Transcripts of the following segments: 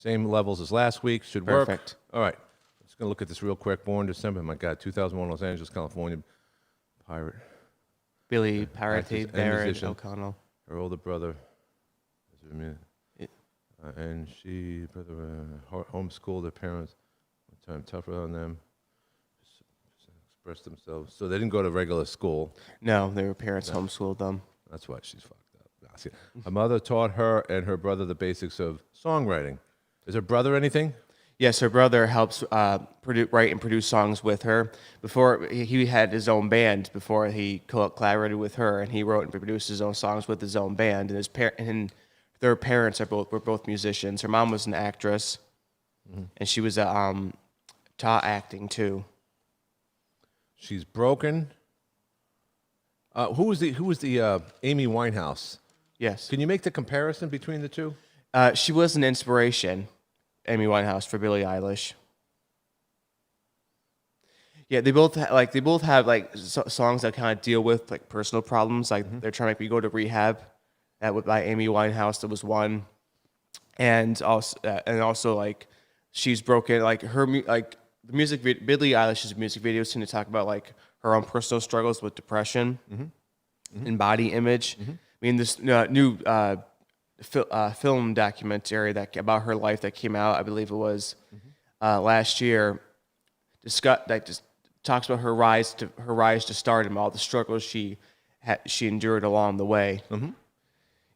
Same levels as last week. Should work. Perfect. All right. Just going to look at this real quick. Born December. My God, 2001, Los Angeles, California. Pirate. Billy Actress Parity, and Barrett musician. O'Connell. Her older brother. It- And she homeschooled her parents. One time tougher on them. Express themselves. So they didn't go to regular school. No, their parents homeschooled them. That's why she's fucked up. Nah, see, her mother taught her and her brother the basics of songwriting. Is her brother anything? Yes, her brother helps write and produce songs with her. Before he had his own band before he collaborated with her, and he wrote and produced his own songs with his own band. And their parents were both musicians. Her mom was an actress, and she was taught acting too. She's broken. Who was the Amy Winehouse? Yes, Can you make the comparison between the two? she was an inspiration, Amy Winehouse, for Billie Eilish. Yeah, they both have songs that kind of deal with like personal problems. Like they're trying to make me go to rehab. By Amy Winehouse, that was one, and also like she's broken. Like the music, Billie Eilish's music videos tend to talk about like her own personal struggles with depression and body image. I mean, this new film documentary about her life that came out, I believe it was last year, just talks about her rise to stardom, all the struggles she endured along the way.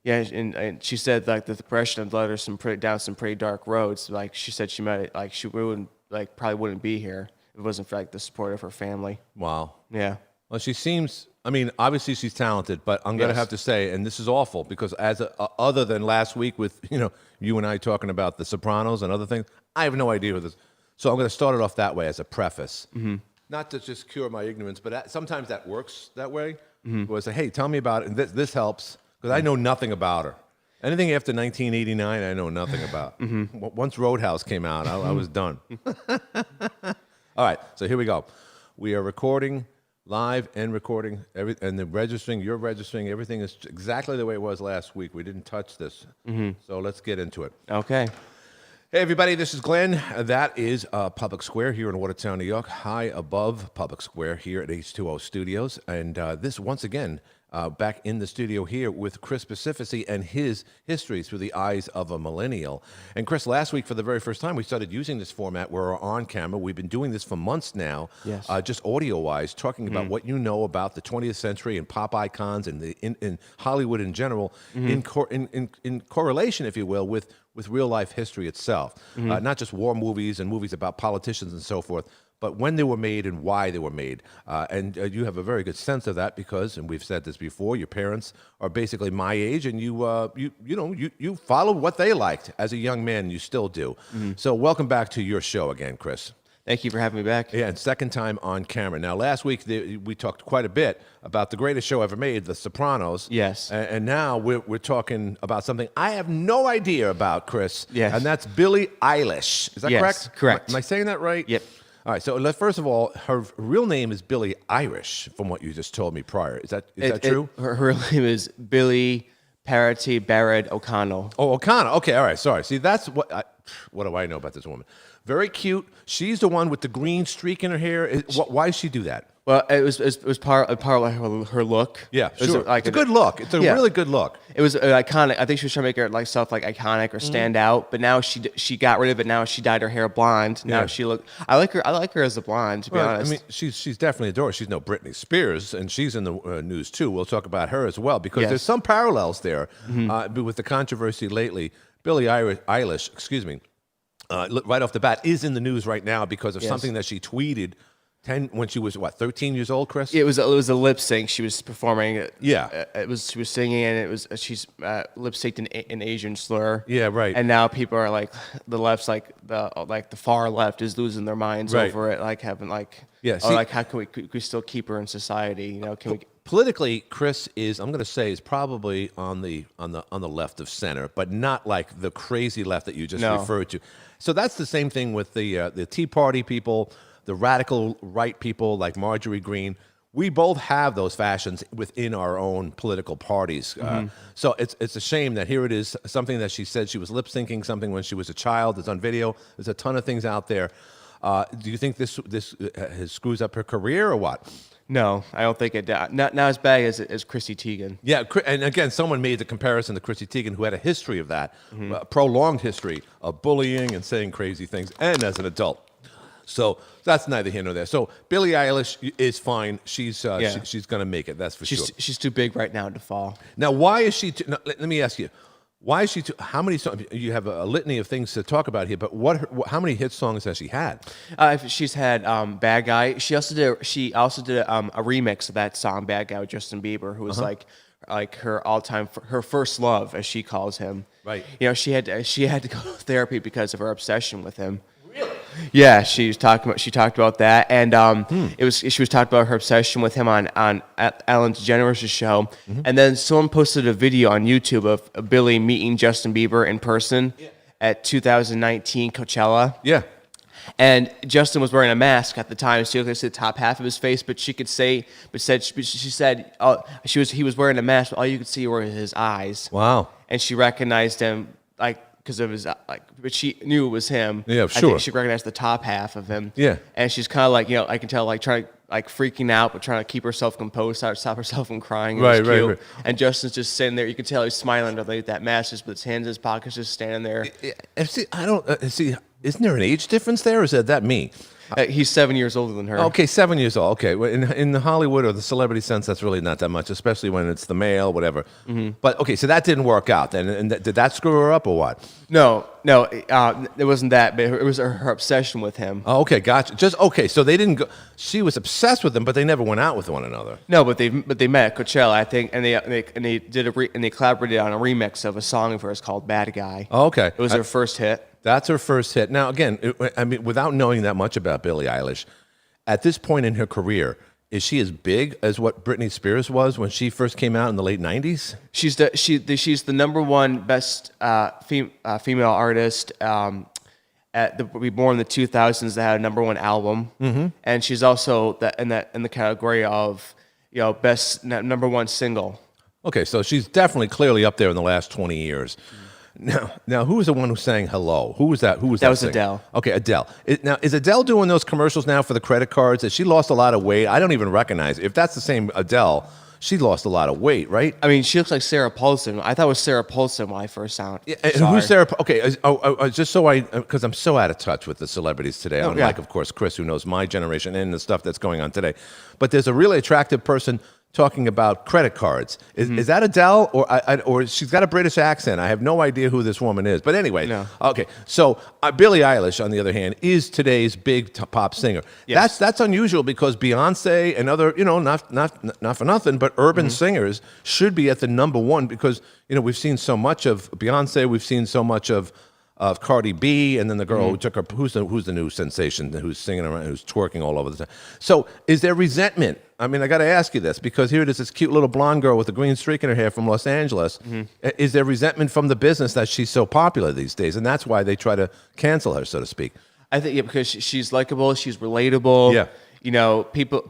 Yeah, and she said like the depression had led her down some pretty dark roads. Like she said, she probably wouldn't be here if it wasn't for like the support of her family. Wow. Yeah. Well, she seems. I mean, obviously she's talented, but I'm going to have to say, and this is awful because other than last week with you and I talking about The Sopranos and other things, I have no idea what this. So I'm going to start it off that way as a preface, not to just cure my ignorance, but sometimes that works that way. Where I say, hey, tell me about it, and this helps because I know nothing about her. Anything after 1989, I know nothing about. Once Roadhouse came out, I was done. All right, so here we go. We are recording live and recording, and you're registering. Everything is exactly the way it was last week. We didn't touch this. So let's get into it. Okay. Hey, everybody, this is Glenn. That is Public Square here in Watertown, New York, high above Public Square here at H2O Studios. And this, once again, back in the studio here with Chris Pacifici and his history through the eyes of a millennial. And Chris, last week for the very first time, we started using this format where we're on camera. We've been doing this for months now, yes. Just audio-wise, talking about what you know about the 20th century and pop icons and in Hollywood in general, in correlation, if you will, with real-life history itself. Not just war movies and movies about politicians and so forth, but when they were made and why they were made. And you have a very good sense of that because, and we've said this before, your parents are basically my age, and you followed what they liked as a young man, and you still do. So welcome back to your show again, Chris. Thank you for having me back. Yeah, and second time on camera. Now, last week we talked quite a bit about the greatest show ever made, The Sopranos. Yes. And now we're talking about something I have no idea about, Chris. Yes. And that's Billie Eilish. Is that correct? Correct. Am I saying that right? Yep. All right, so first of all, her real name is Billie Irish, from what you just told me prior. Is that true? Her real name is Billy Parity Barrett O'Connell. Oh, O'Connell. Okay, all right, sorry. See, that's what do I know about this woman? Very cute. She's the one with the green streak in her hair. Why does she do that? Well, it was part of her look. Yeah, It was sure. It's a good look. It's a really good look. It was iconic. I think she was trying to make her iconic or stand out. But now she got rid of it. Now she dyed her hair blonde. Now she look. I like her as a blonde. To be honest, I mean, she's definitely adorable. She's no Britney Spears, and she's in the news too. We'll talk about her as well because there's some parallels there with the controversy lately. Billie Eilish, excuse me, right off the bat, is in the news right now because of something that she tweeted when she was 13 years old, Chris? It was a lip sync. She was performing. Yeah, she was singing, and she's lip synced an Asian slur. Yeah, right. And now people are like the left's the far left is losing their minds over it, like having how can we still keep her in society? Can we? Politically, Chris is probably on the left of center, but not like the crazy left that you just referred to. So that's the same thing with the Tea Party people, the radical right people like Marjorie Greene. we both have those fashions within our own political parties. So it's a shame that here it is, something that she said she was lip syncing something when she was a child. It's on video. There's a ton of things out there. Do you think this screws up her career or what? No, I don't think it. Not as bad as Chrissy Teigen. Yeah, and again, someone made the comparison to Chrissy Teigen, who had a history of that, a prolonged history of bullying and saying crazy things, and as an adult. So that's neither here nor there. So Billie Eilish is fine. She's going to make it. That's for sure. She's too big right now to fall. Now, why is she? Now, let me ask you. Why is she? How many songs? You have a litany of things to talk about here, but how many hit songs has she had? She's had "Bad Guy." She also did a remix of that song "Bad Guy" with Justin Bieber, who was like her all-time, her first love, as she calls him. Right. You know, she had to go to therapy because of her obsession with him. Yeah, she talked about that, and she was talking about her obsession with him on Ellen DeGeneres' show, and then someone posted a video on YouTube of Billie meeting Justin Bieber in person at 2019 Coachella. Yeah, and Justin was wearing a mask at the time, so you could see the top half of his face, but she said he was wearing a mask, but all you could see were his eyes. Wow, and she recognized him because of his but she knew it was him. Yeah, I sure. think she recognized the top half of him. Yeah, and she's kind of like, you know, I can tell trying freaking out, but trying to keep herself composed, stop herself from crying. Right. And Justin's just sitting there. You can tell he's smiling underneath that mask, just with his hands in his pockets, just standing there. See, I don't see. Isn't there an age difference there, or is that me? He's 7 years older than her. Okay, 7 years old. Okay, well, in the Hollywood or the celebrity sense, that's really not that much, especially when it's the male, whatever. But okay, so that didn't work out then, and did that screw her up or what? No, it wasn't that, but it was her obsession with him. Oh, okay, gotcha. So they didn't go. She was obsessed with him, but they never went out with one another. No, but they met at Coachella, I think, and they collaborated on a remix of a song of hers called "Bad Guy." Oh, okay, it was her first hit. That's her first hit. Now, again, I mean, without knowing that much about Billie Eilish, at this point in her career, is she as big as what Britney Spears was when she first came out in the late '90s? She's the number one best female artist be born in the 2000s that had a number one album, and she's also in the category of best number one single. Okay, so she's definitely clearly up there in the last 20 years. Now, who was the one who sang "Hello"? Who was that? That was Adele. Okay, Adele. Now, is Adele doing those commercials now for the credit cards? Has she lost a lot of weight? I don't even recognize it. If that's the same Adele, she lost a lot of weight, right? I mean, she looks like Sarah Paulson. I thought it was Sarah Paulson when I first saw it. And who's Sarah? Okay, just so because I'm so out of touch with the celebrities today. Unlike, of course, Chris, who knows my generation and the stuff that's going on today. But there's a really attractive person talking about credit cards. Is that Adele or she's got a British accent? I have no idea who this woman is. But anyway, okay. So Billie Eilish, on the other hand, is today's big pop singer. Yes. That's unusual because Beyonce and other, not for nothing, but urban singers should be at the number one because we've seen so much of Beyonce, we've seen so much of Cardi B, and then the girl who took her, who's the new sensation, who's singing around, who's twerking all over the time. So is there resentment? I mean, I got to ask you this, because here it is, this cute little blonde girl with a green streak in her hair from Los Angeles. Is there resentment from the business that she's so popular these days, and that's why they try to cancel her, so to speak? I think because she's likable, she's relatable. Yeah.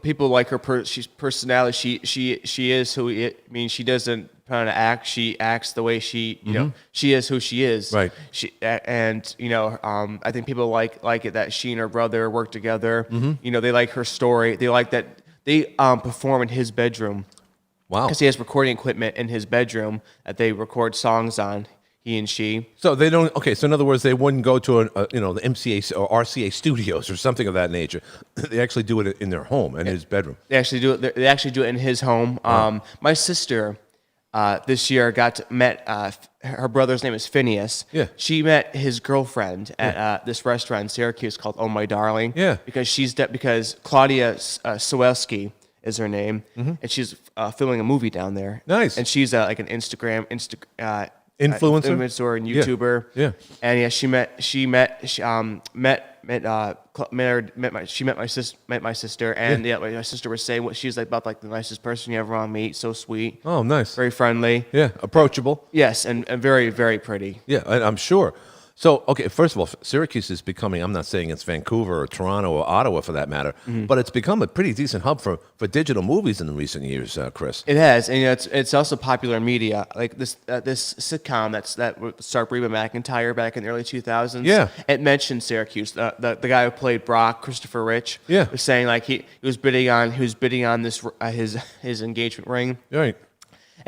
People like her. She's personality. She is who it. I mean, she doesn't kind of act. She acts the way she. She is who she is. Right. I think people like it that she and her brother work together. They like her story. They like that they perform in his bedroom. Wow. Because he has recording equipment in his bedroom that they record songs on. He and she. So they don't. Okay. So in other words, they wouldn't go to the MCA or RCA studios or something of that nature. They actually do it in their home, in his bedroom. They actually do it. They actually do it in his home. My sister this year met her brother's name is Phineas. Yeah. She met his girlfriend at this restaurant in Syracuse called Oh My Darling. Yeah. Because Claudia Sawelski is her name, and she's filming a movie down there. Nice. And she's like an Instagram influencer and YouTuber. Yeah. And she met my sister, and my sister was saying what she's like about the nicest person you ever want to meet. So sweet. Oh, nice. Very friendly. Yeah, approachable. Yes, and very, very pretty. Yeah, I'm sure. So, okay, first of all, Syracuse is becoming, I'm not saying it's Vancouver or Toronto or Ottawa for that matter, but it's become a pretty decent hub for digital movies in the recent years, Chris. It has, and it's also popular media. Like this sitcom that starred Reba McEntire back in the early 2000s. Yeah. It mentioned Syracuse. The guy who played Brock, Christopher Rich, Yeah. was saying like he was bidding on this his engagement ring. Right.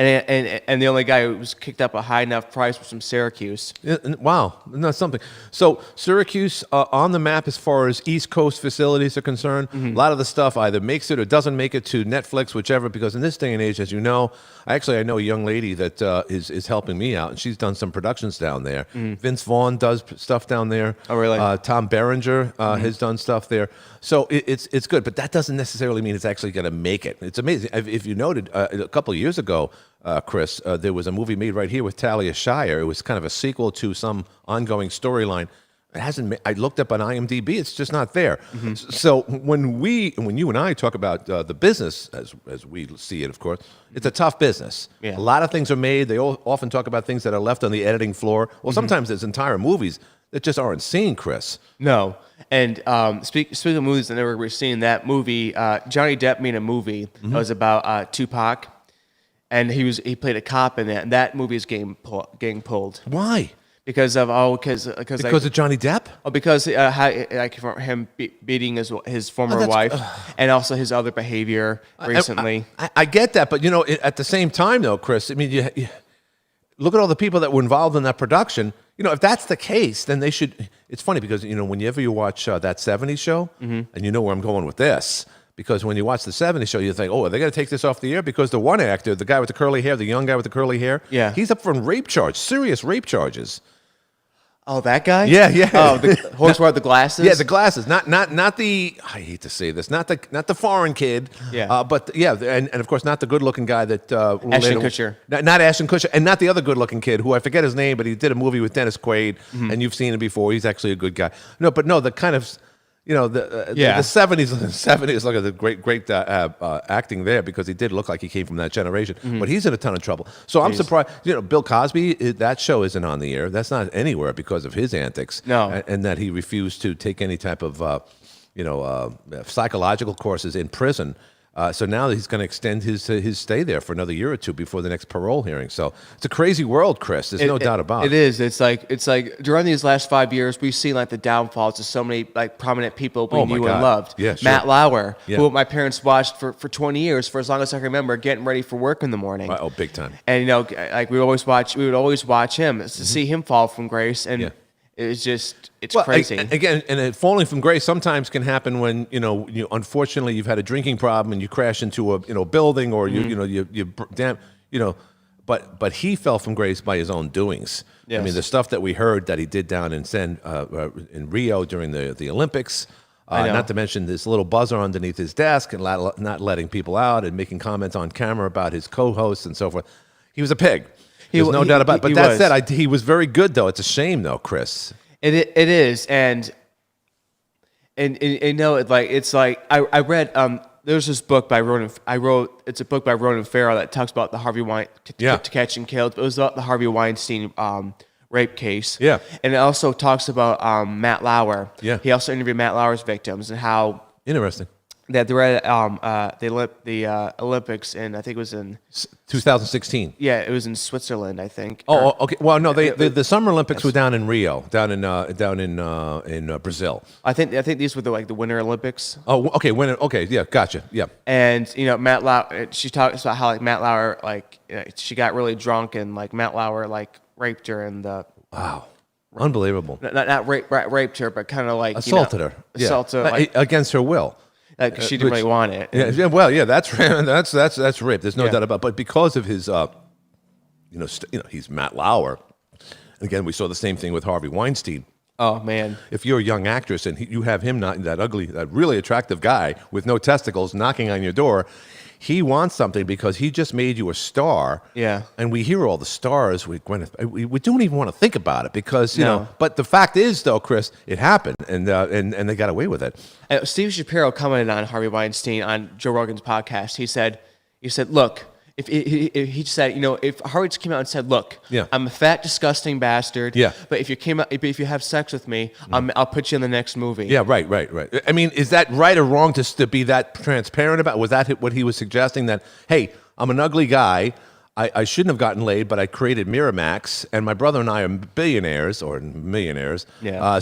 And the only guy who was kicked up a high enough price was from Syracuse. Yeah, wow, that's something. So Syracuse on the map as far as East Coast facilities are concerned. A lot of the stuff either makes it or doesn't make it to Netflix, whichever. Because in this day and age, as you know, I know a young lady that is helping me out, and she's done some productions down there. Vince Vaughn does stuff down there. Oh, really? Tom Berenger has done stuff there. So it's good, but that doesn't necessarily mean it's actually going to make it. It's amazing. If you noted, a couple of years ago, Chris, there was a movie made right here with Talia Shire. It was kind of a sequel to some ongoing storyline. It hasn't. I looked up on IMDb. It's just not there. So when you and I talk about the business, as we see it, of course, it's a tough business. Yeah. A lot of things are made. They often talk about things that are left on the editing floor. Well, sometimes there's entire movies that just aren't seen, Chris. No. And speaking of movies, I never seen that movie. Johnny Depp made a movie that was about Tupac, and he played a cop in it. And that movie is getting pulled Why? because of Because of Johnny Depp? because for him beating his former that's- wife, and also his other behavior recently. I get that, but at the same time, though, Chris, I mean, you look at all the people that were involved in that production. If that's the case, then they should. It's funny because whenever you watch that '70s show, and you know where I'm going with this, because when you watch the '70s show, you think, oh, are they going to take this off the air? Because the one actor, the guy with the curly hair, the young guy with the curly hair, Yeah. he's up for rape charges, serious rape charges. Oh, that guy? Yeah, yeah. Oh, the horse without the glasses? Yeah, the glasses, not the. I hate to say this, not the foreign kid. Yeah. But yeah, and of course not the good-looking guy that Ashton Kutcher. Not Ashton Kutcher, and not the other good-looking kid who I forget his name, but he did a movie with Dennis Quaid, and you've seen him before. He's actually a good guy. No, the kind of. The '70s. Look at the great acting there because he did look like he came from that generation. But he's in a ton of trouble. So I'm surprised. Bill Cosby, that show isn't on the air. That's not anywhere because of his antics. No. And that he refused to take any type of psychological courses in prison. So now he's going to extend his stay there for another year or two before the next parole hearing. So it's a crazy world, Chris. There's no doubt about it. It is. It's like during these last 5 years, we've seen like the downfalls of so many like prominent people we knew and loved. Yeah, sure. Matt Lauer, Yeah. who my parents watched for 20 years, for as long as I can remember, getting ready for work in the morning. Oh, big time. And like we would always watch him to see him fall from grace, and Yeah. it's crazy. Again, falling from grace sometimes can happen when unfortunately you've had a drinking problem and you crash into a building or but he fell from grace by his own doings. Yes. I mean, the stuff that we heard that he did down in Rio during the Olympics. I know. Not to mention this little buzzer underneath his desk and not letting people out and making comments on camera about his co-hosts and so forth. He was a pig. There's no doubt about it. But that said, he was very good, though. It's a shame, though, Chris. It is, and it's like I read there's this book by Ronan. It's a book by Ronan Farrow that talks about the Harvey Weinstein to Catch and Kill. It was about the Harvey Weinstein rape case. Yeah, and it also talks about Matt Lauer. Yeah, he also interviewed Matt Lauer's victims and how interesting. That they were at the Olympics, and I think it was in 2016. Yeah, it was in Switzerland, I think. Oh, okay. Well, no, the Summer Olympics were down in Rio, down in Brazil. I think these were the Winter Olympics. Oh, okay, winter. Okay, yeah, gotcha. Yeah. And Matt Lauer, she talks about how Matt Lauer she got really drunk and Matt Lauer raped her and wow, unbelievable. Not raped her, but kind of assaulted her. Assaulted her against her will. She didn't really want it. Yeah, well, yeah, that's rape. There's no doubt about it. But because of his, he's Matt Lauer. Again, we saw the same thing with Harvey Weinstein. Oh, man. If you're a young actress and you have him, not that ugly, that really attractive guy with no testicles knocking on your door, he wants something because he just made you a star. Yeah. And we hear all the stars with Gwyneth. We don't even want to think about it because, but the fact is, though, Chris, it happened and they got away with it. Steve Shapiro commented on Harvey Weinstein on Joe Rogan's podcast. He said, look, if he said, if Harvey just came out and said, "Look, Yeah. I'm a fat, disgusting bastard. Yeah. But if you have sex with me, I'll put you in the next movie." Yeah, right. I mean, is that right or wrong to be that transparent about? Was that what he was suggesting? That, hey, I'm an ugly guy. I shouldn't have gotten laid, but I created Miramax, and my brother and I are billionaires or millionaires. Yeah.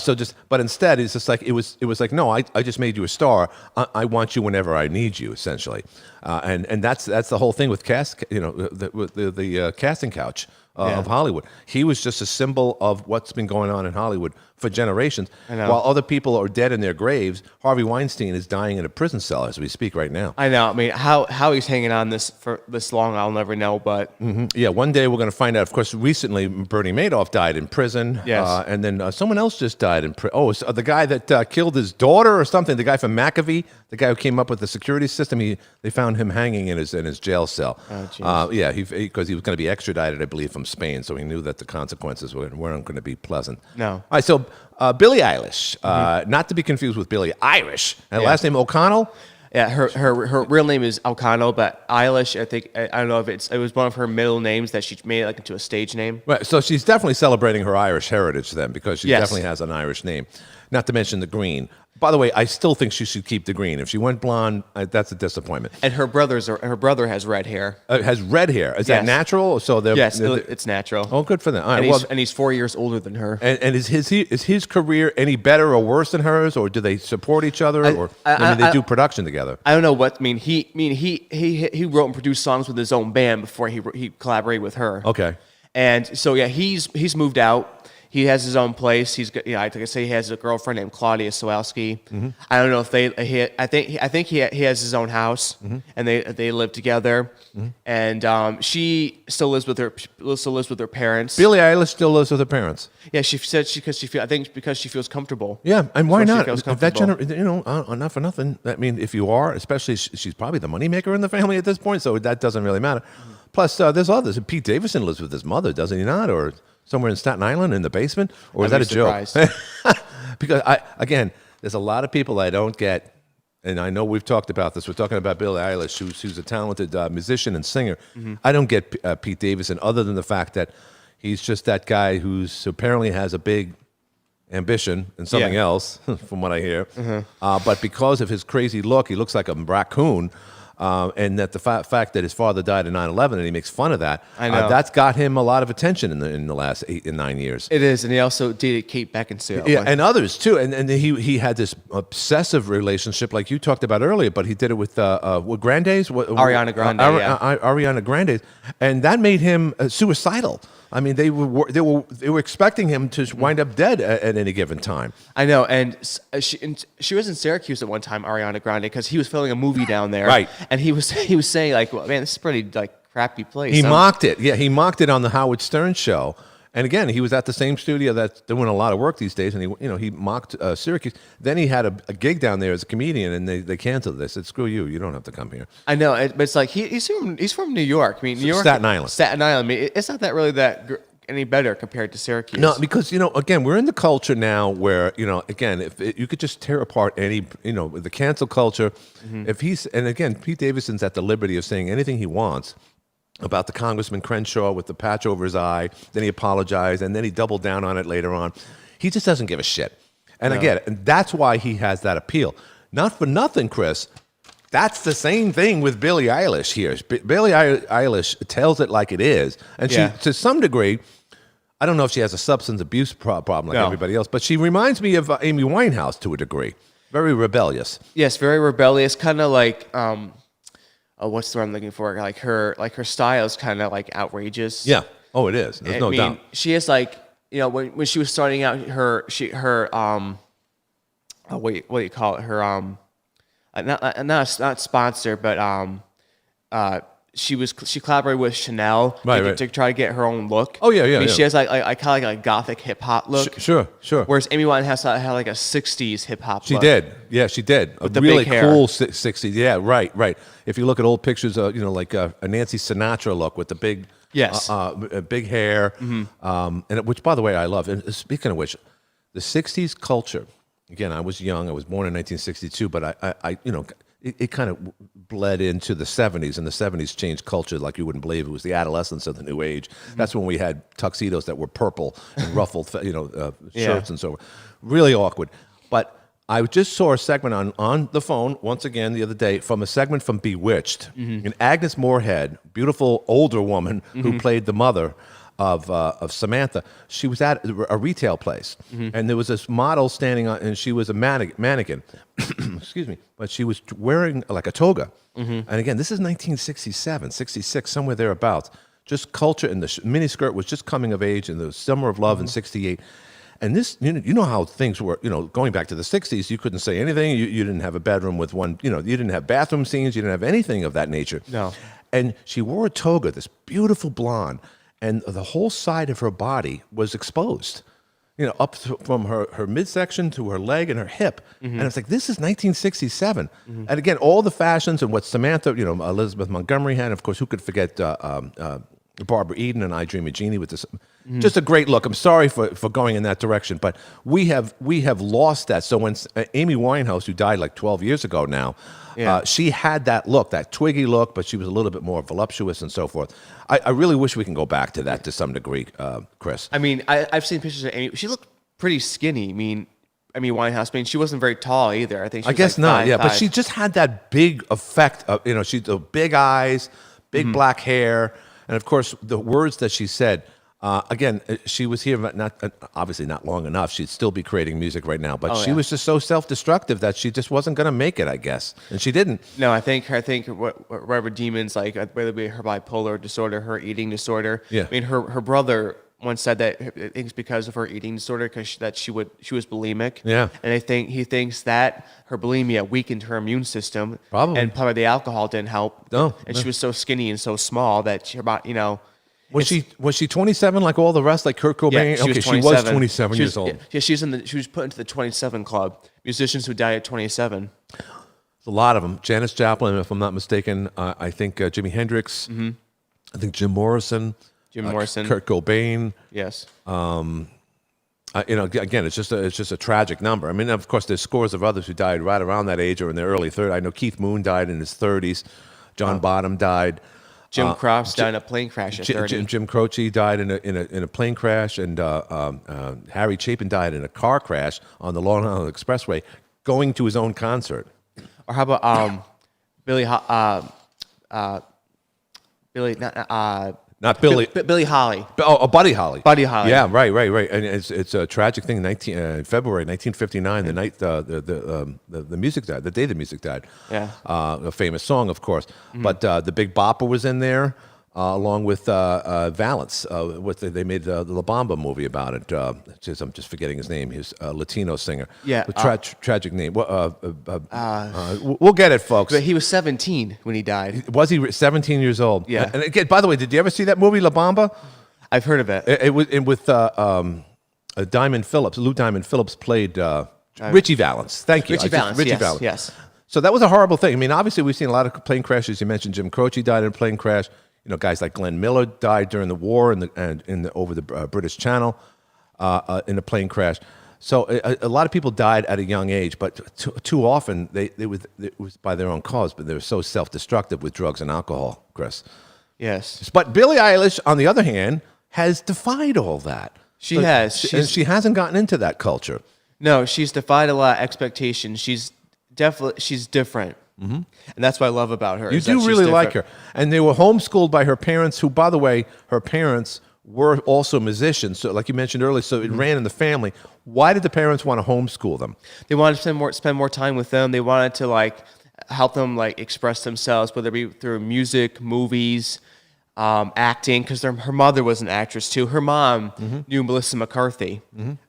But instead, it's just like it was like, no, I just made you a star. I want you whenever I need you, essentially. And that's the whole thing with the casting couch of Hollywood. He was just a symbol of what's been going on in Hollywood for generations. While other people are dead in their graves, Harvey Weinstein is dying in a prison cell as we speak right now. I know. I mean, how he's hanging on this for this long, I'll never know. But Yeah, one day we're going to find out. Of course, recently Bernie Madoff died in prison. Yes. And then someone else just died in prison. Oh, the guy that killed his daughter or something. The guy from McAfee, the guy who came up with the security system. They found him hanging in his jail cell. Oh, geez. Yeah, because he was going to be extradited, I believe, from Spain. So he knew that the consequences weren't going to be pleasant. No. All right, so Billie Eilish, not to be confused with Billie Irish. And last name O'Connell. Yeah, her real name is Alcano, but Eilish, I don't know if it was one of her middle names that she made into a stage name. Right, so she's definitely celebrating her Irish heritage then, because she Yes. definitely has an Irish name. Not to mention the green. By the way, I still think she should keep the green. If she went blonde, that's a disappointment. And her brother has red hair. Has red hair. Is that Yes. natural? So Yes, it's natural. Oh, good for them. All right, And he's 4 years older than her. and is his career any better or worse than hers, or do they support each other, or they do production together? I don't know what. He wrote and produced songs with his own band before he collaborated with her. Okay. And so he's moved out. He has his own place. He's got, like I say, he has a girlfriend named Claudia Sawalski. Mm-hmm. I don't know if I think he has his own house, and they live together. And she still lives with her parents. Billie Eilish still lives with her parents. Yeah, she said because she feels comfortable. Yeah, and why So she not? feels If that comfortable. enough for nothing. I mean, if you are, especially she's probably the moneymaker in the family at this point, so that doesn't really matter. Plus, there's others. Pete Davidson lives with his mother, doesn't he not? Or somewhere in Staten Island in the basement? Or is I'd that be a surprised. joke? Because there's a lot of people I don't get, and I know we've talked about this. We're talking about Billie Eilish, who's a talented musician and singer. I don't get Pete Davidson, other than the fact that he's just that guy who's apparently has a big ambition and something else, from what I hear. But because of his crazy look, he looks like a raccoon. And that the fact that his father died in 9/11 and he makes fun of that, I know. that's got him a lot of attention in the last 8 and 9 years. It is, and he also dated Kate Beckinsale. Yeah, and others too. And he had this obsessive relationship, like you talked about earlier. But he did it with Grande's, Ariana Grande, Ariana Grande, and that made him suicidal. I mean, they were expecting him to wind up dead at any given time. I know, and she was in Syracuse at one time, Ariana Grande, because he was filming a movie down there, Right. And he was saying like, well, man, this is a pretty crappy place. He mocked it. Yeah, he mocked it on the Howard Stern show. And again, he was at the same studio that's doing a lot of work these days, and he mocked Syracuse. Then he had a gig down there as a comedian, and they canceled it. They said, "Screw you! You don't have to come here." I know, but it's like he's from New York. I mean, New York, Staten Island. Staten Island. I mean, it's not that really any better compared to Syracuse. No, because again, we're in the culture now where again, if you could just tear apart any the cancel culture. If and again, Pete Davidson's at the liberty of saying anything he wants about the Congressman Crenshaw with the patch over his eye. Then he apologized, and then he doubled down on it later on. He just doesn't give a shit. And again, and that's why he has that appeal. Not for nothing, Chris. That's the same thing with Billie Eilish here. Billie Eilish tells it like it is. And she, to some degree, I don't know if she has a substance abuse problem like everybody else, but she reminds me of Amy Winehouse to a degree. Very rebellious. Yes, very rebellious. Kind of like, what's the word I'm looking for? Like her style is kind of like outrageous. Yeah. Oh, it is. There's no doubt. She is like, when she was starting out, what do you call it? Her not sponsor, but she collaborated with Chanel to try to get her own look. Oh yeah. I mean, she has like kind of like a gothic hip hop look. Sure. Whereas Amy Winehouse had like a '60s hip hop. She look. did. Yeah, she did. With A the really big hair. cool '60s. Yeah, right. If you look at old pictures, like a Nancy Sinatra look with the big, big hair, and which, by the way, I love. And speaking of which, the '60s culture. Again, I was young. I was born in 1962, but I it kind of bled into the 70s, and the 70s changed culture like you wouldn't believe. It was the adolescence of the new age. That's when we had tuxedos that were purple and ruffled, shirts and so on. Really awkward. But I just saw a segment on the phone once again the other day from a segment from Bewitched. And Agnes Moorehead, beautiful older woman who played the mother of Samantha, she was at a retail place, and there was this model standing on, and she was a mannequin. Excuse me, but she was wearing like a toga. And again, this is 1967, 66, somewhere thereabouts. Just culture, and the miniskirt was just coming of age in the summer of love in '68. And this, you know how things were, going back to the 60s, you couldn't say anything. You didn't have a bedroom with one, you didn't have bathroom scenes. You didn't have anything of that nature. No. And she wore a toga, this beautiful blonde, and the whole side of her body was exposed, from her midsection to her leg and her hip. And it's like, this is 1967. And again, all the fashions and what Samantha, Elizabeth Montgomery had, of course, who could forget Barbara Eden and I Dream of Jeannie with this, just a great look. I'm sorry for going in that direction, but we have lost that. So when Amy Winehouse, who died like 12 years ago now, she had that look, that twiggy look, but she was a little bit more voluptuous and so forth. I really wish we can go back to that to some degree, Chris. I mean, I've seen pictures of Amy. She looked pretty skinny. I mean, Winehouse. I mean, she wasn't very tall either. I think she was guess like not. 5'5". But she just had that big effect of, she's the big eyes, big black hair, and of course the words that she said. Again, she was here obviously not long enough. She'd still be creating music right now, but she was just so self-destructive that she just wasn't going to make it, I guess, and she didn't. No, I think whatever demons, like whether it be her bipolar disorder, her eating disorder. Yeah. I mean, her brother once said that it's because of her eating disorder that she was bulimic. Yeah. And he thinks that her bulimia weakened her immune system. Probably. And probably the alcohol didn't help. No. And she was so skinny and so small that Was she 27 like all the rest, like Kurt Cobain? Yeah, She was 27 years old. Yeah, she was put into the 27 club. Musicians who die at 27. There's a lot of them. Janis Joplin, if I'm not mistaken. I think Jimi Hendrix. I think Jim Morrison. Kurt Cobain. Yes. Again, it's just a tragic number. I mean, of course, there's scores of others who died right around that age or in their early 30s. I know Keith Moon died in his 30s. John Bonham died. Jim Croce died in a plane crash at 30. Jim Croce died in a plane crash, and Harry Chapin died in a car crash on the Long Island Expressway, going to his own concert. Or how about Billy Not Billy. Billy Holly. Buddy Holly. Buddy Holly. Yeah, right. And it's a tragic thing. February 1959, the night the music died, the day the music died. Yeah. A famous song, of course. But the Big Bopper was in there, along with Valance. They made the La Bamba movie about it. I'm just forgetting his name. He's a Latino singer. Yeah. Tragic name. We'll get it, folks. But he was 17 when he died. Was he 17 years old? Yeah. And again, by the way, did you ever see that movie La Bamba? I've heard of it. It was with Diamond Phillips. Lou Diamond Phillips played Richie Valance. Thank you. Richie Valance. Richie Yes. Valance. Yes. So that was a horrible thing. I mean, obviously, we've seen a lot of plane crashes. You mentioned Jim Croce died in a plane crash. Guys like Glenn Miller died during the war over the British Channel in a plane crash. So a lot of people died at a young age, but too often it was by their own cause. But they were so self-destructive with drugs and alcohol, Chris. Yes. But Billie Eilish, on the other hand, has defied all that. She has. And she hasn't gotten into that culture. No, she's defied a lot of expectations. She's different. Mm-hmm. And that's what I love about her. You do really like her. And they were homeschooled by her parents, who, by the way, her parents were also musicians. So, like you mentioned earlier, so it ran in the family. Why did the parents want to homeschool them? They wanted to spend more time with them. They wanted to help them express themselves, whether it be through music, movies, acting, because her mother was an actress too. Her mom knew Melissa McCarthy.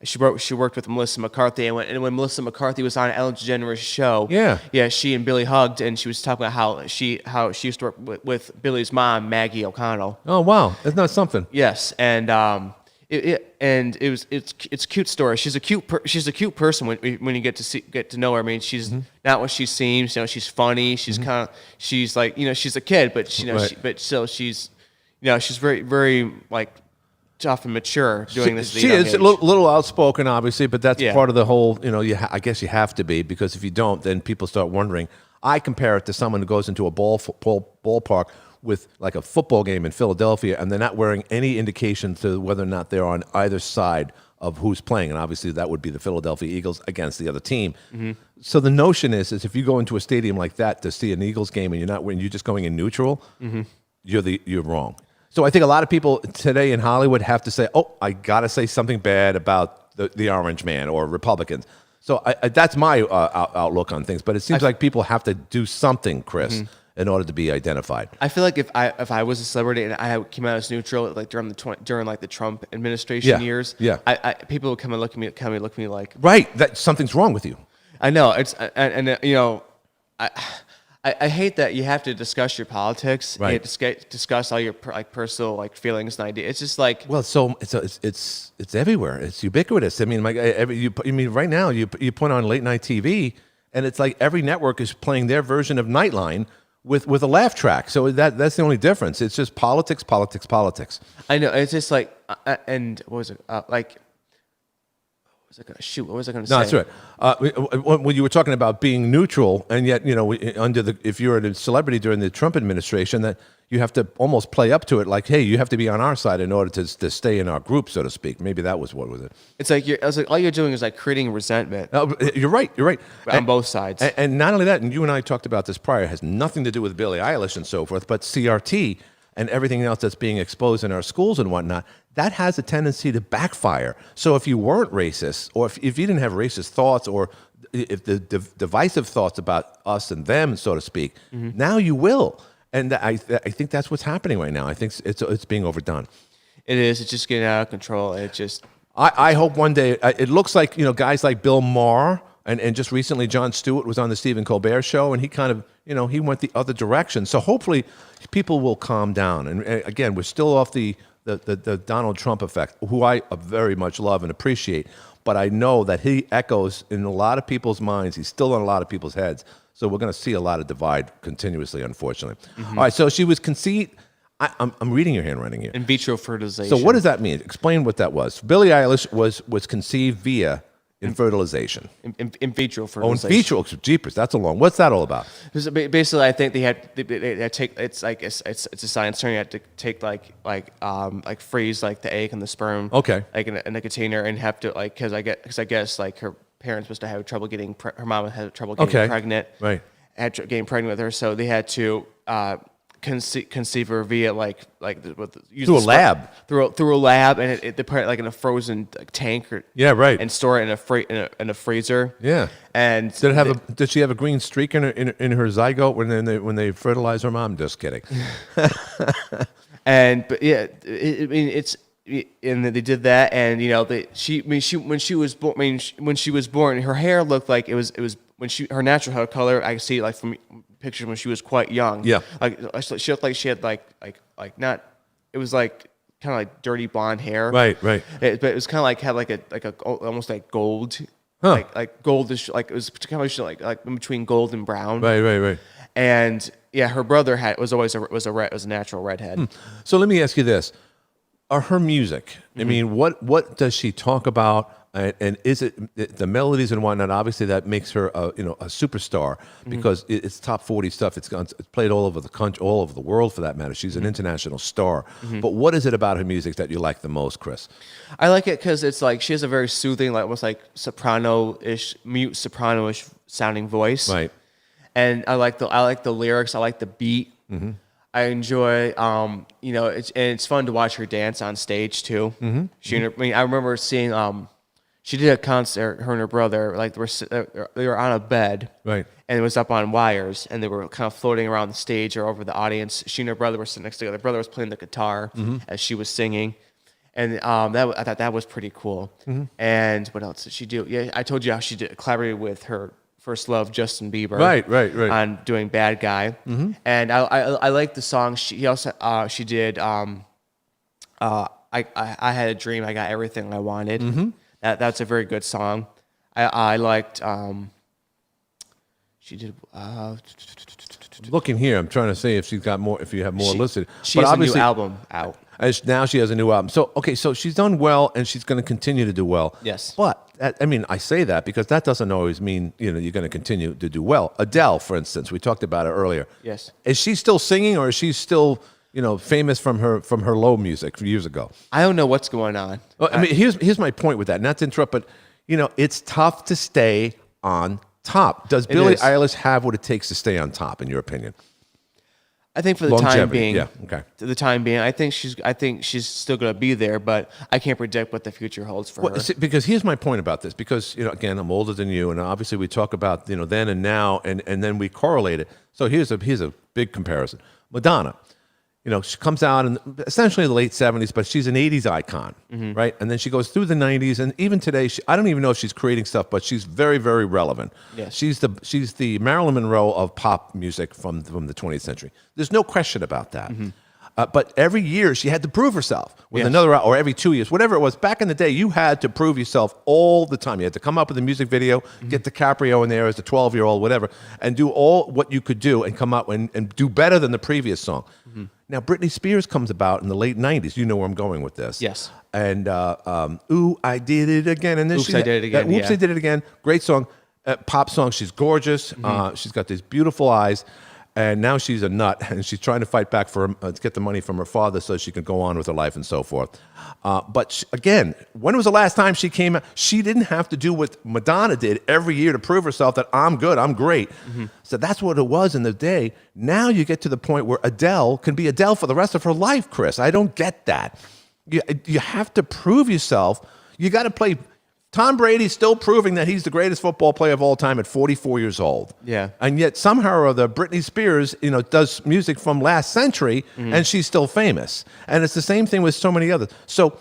She worked with Melissa McCarthy, and when Melissa McCarthy was on Ellen DeGeneres' show, she and Billy hugged, and she was talking about how she used to work with Billy's mom, Maggie O'Connell. Oh wow, isn't that something? Yes, and it's a cute story. She's a cute person when you get to know her. I mean, she's not what she seems. She's funny. She's she's she's a kid, but she's very, very tough and mature doing this. She is a little outspoken, obviously, but that's Yeah. part of the whole. I guess you have to be, because if you don't, then people start wondering. I compare it to someone who goes into a ballpark with like a football game in Philadelphia, and they're not wearing any indication to whether or not they're on either side of who's playing, and obviously that would be the Philadelphia Eagles against the other team. So the notion is if you go into a stadium like that to see an Eagles game and you're just going in neutral, you're wrong. So I think a lot of people today in Hollywood have to say, "Oh, I got to say something bad about the Orange Man or Republicans." So that's my outlook on things. But it seems like people have to do something, Chris, in order to be identified. I feel like if I was a celebrity and I came out as neutral, like during the Trump administration years, people would come and look at me like, right, that something's wrong with you. I know and you know, I hate that you have to discuss your politics, right? You discuss all your personal feelings and ideas. It's just like, well, so it's everywhere. It's ubiquitous. I mean, right now you put on late night TV, and it's like every network is playing their version of Nightline with a laugh track. So that's the only difference. It's just politics, politics, politics. I know. It's just like, and what was it what was I going to say? No, that's right. When you were talking about being neutral, and yet, if you're a celebrity during the Trump administration, that you have to almost play up to it, like, hey, you have to be on our side in order to stay in our group, so to speak. Maybe that was what was it. It's like all you're doing is like creating resentment. You're right. On both sides. And not only that, and you and I talked about this prior, it has nothing to do with Billie Eilish and so forth, but CRT and everything else that's being exposed in our schools and whatnot, that has a tendency to backfire. So if you weren't racist, or if you didn't have racist thoughts, or if the divisive thoughts about us and them, so to speak, now you will. And I think that's what's happening right now. I think it's being overdone. It is. It's just getting out of control. It just. I hope one day, it looks like, guys like Bill Maher, and just recently Jon Stewart was on the Stephen Colbert Show, and he kind of, he went the other direction. So hopefully people will calm down. And again, we're still off the Donald Trump effect, who I very much love and appreciate. But I know that he echoes in a lot of people's minds. He's still in a lot of people's heads. So we're going to see a lot of divide continuously, unfortunately. All right, so she was conceived. I'm reading your handwriting here. In vitro fertilization. So what does that mean? Explain what that was. Billie Eilish was conceived via fertilization. In vitro fertilization. Oh, in vitro. Jeepers, that's a long. What's that all about? Basically, I think they take. It's a science term. You have to take freeze the egg and the sperm. Okay. In a container, and have to because I guess her parents must have had trouble getting. Her mom had trouble getting pregnant. Right. Getting pregnant with her, so they had to. Conceive her via through a lab, through a lab, and they put it in a frozen tank and store it in a freezer. Yeah. And did she have a green streak in her zygote when they fertilized her mom? Just kidding. And they did that, and when she was born, her hair looked like it was her natural hair color. I see it from pictures when she was quite young. Yeah. She looked like she had not. It was kind of dirty blonde hair. Right. But it was kind of had a almost like gold. Huh. Like goldish. It was kind of in between gold and brown. Right. And yeah, her brother was a natural redhead. So let me ask you this: her music? I mean, what does she talk about? And is it the melodies and whatnot? Obviously, that makes her a superstar because it's top 40 stuff. It's played all over the country, all over the world, for that matter. She's an international star. But what is it about her music that you like the most, Chris? I like it because it's she has a very soothing, almost soprano-ish, mute soprano-ish sounding voice. Right. And I like the lyrics. I like the beat. I enjoy, it's fun to watch her dance on stage too. I remember seeing. She did a concert, her and her brother, they were on a bed. Right. And it was up on wires, and they were kind of floating around the stage or over the audience. She and her brother were sitting next together. Her brother was playing the guitar as she was singing. And I thought that was pretty cool. And what else did she do? Yeah, I told you how she collaborated with her first love, Justin Bieber. Right. On doing Bad Guy. And I like the song. She did I Had a Dream, I Got Everything I Wanted. That's a very good song. I liked. She did. Looking here, I'm trying to see if she's got more. If you have more listed, she has a new album out. And now she has a new album. So, okay, so she's done well, and she's going to continue to do well. Yes. But, I mean, I say that because that doesn't always mean, you're going to continue to do well. Adele, for instance, we talked about it earlier. Yes. Is she still singing, or is she still, famous from her low music from years ago? I don't know what's going on. Well, I mean, here's my point with that. Not to interrupt, but, it's tough to stay on top. Does Billie is. Eilish have what it takes to stay on top, in your opinion? I think for the time Longevity, being, yeah, okay. to the time being, I think she's still going to be there, but I can't predict what the future holds for her. See, because here's my point about this. Because again, I'm older than you, and obviously we talk about then and now, and then we correlate it. So here's a big comparison. Madonna, she comes out in essentially the late 70s, but she's an 80s icon, right? And then she goes through the 90s, and even today, I don't even know if she's creating stuff, but she's very, very relevant. Yes. She's the Marilyn Monroe of pop music from the 20th century. There's no question about that. But every year she had to prove herself with Yes. another, or every 2 years, whatever it was. Back in the day, you had to prove yourself all the time. You had to come up with a music video, get DiCaprio in there as a 12-year-old, whatever, and do all what you could do and come out and do better than the previous song. Now, Britney Spears comes about in the late 90s. You know where I'm going with this. Yes. And Ooh, I Did It Again. And then Oops, I Did It Again, Oops, yeah. I Did It Again. Great song. Pop song. She's gorgeous. She's got these beautiful eyes. And now she's a nut, and she's trying to fight back to get the money from her father so she can go on with her life and so forth. But again, when was the last time she came out? She didn't have to do what Madonna did every year to prove herself that I'm good, I'm great. So that's what it was in the day. Now you get to the point where Adele can be Adele for the rest of her life, Chris. I don't get that. You have to prove yourself. You got to play. Tom Brady's still proving that he's the greatest football player of all time at 44 years old. Yeah. And yet somehow or other, Britney Spears, does music from last century, and she's still famous. And it's the same thing with so many others. So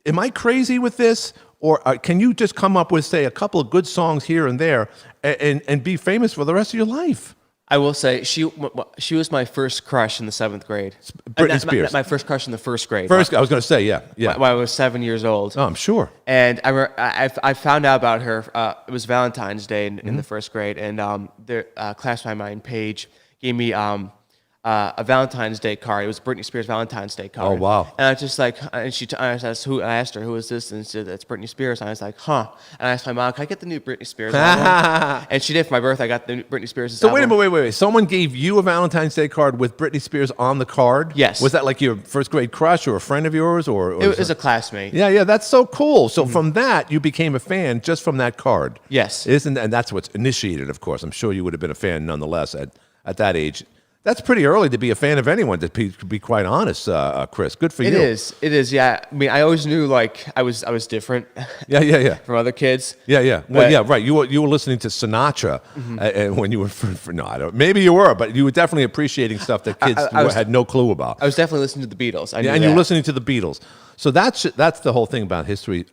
am I crazy with this? Or can you just come up with, say, a couple of good songs here and there and be famous for the rest of your life? I will say she was my first crush in the 7th grade. Britney Spears. My first crush in the 1st grade. First, I was going to say, yeah. When I was 7 years old. Oh, I'm sure. And I found out about her. It was Valentine's Day in the 1st grade, and a classmate of mine, Paige, gave me a Valentine's Day card. It was Britney Spears Valentine's Day card. Oh, wow. And I was just like, and I asked her, who is this? And she said, it's Britney Spears. And I was like, huh. And I asked my mom, can I get the new Britney Spears album? And she did for my birthday. I got the new Britney Spears So album. wait. Someone gave you a Valentine's Day card with Britney Spears on the card? Yes. Was that like your first grade crush or a friend of yours? Or It was a classmate. Yeah, that's so cool. So from that, you became a fan just from that card. Yes. And that's what's initiated, of course. I'm sure you would have been a fan nonetheless at that age. That's pretty early to be a fan of anyone, to be quite honest, Chris. Good for you. It is, yeah. I mean, I always knew, like, I was different Yeah. from other kids. Yeah. Well, But- yeah, right. You were listening to Sinatra, and when you were no, I don't. Maybe you were, but you were definitely appreciating stuff that kids had no clue about. I was definitely listening to the Beatles. I knew And that. you're listening to the Beatles. So that's the whole thing about history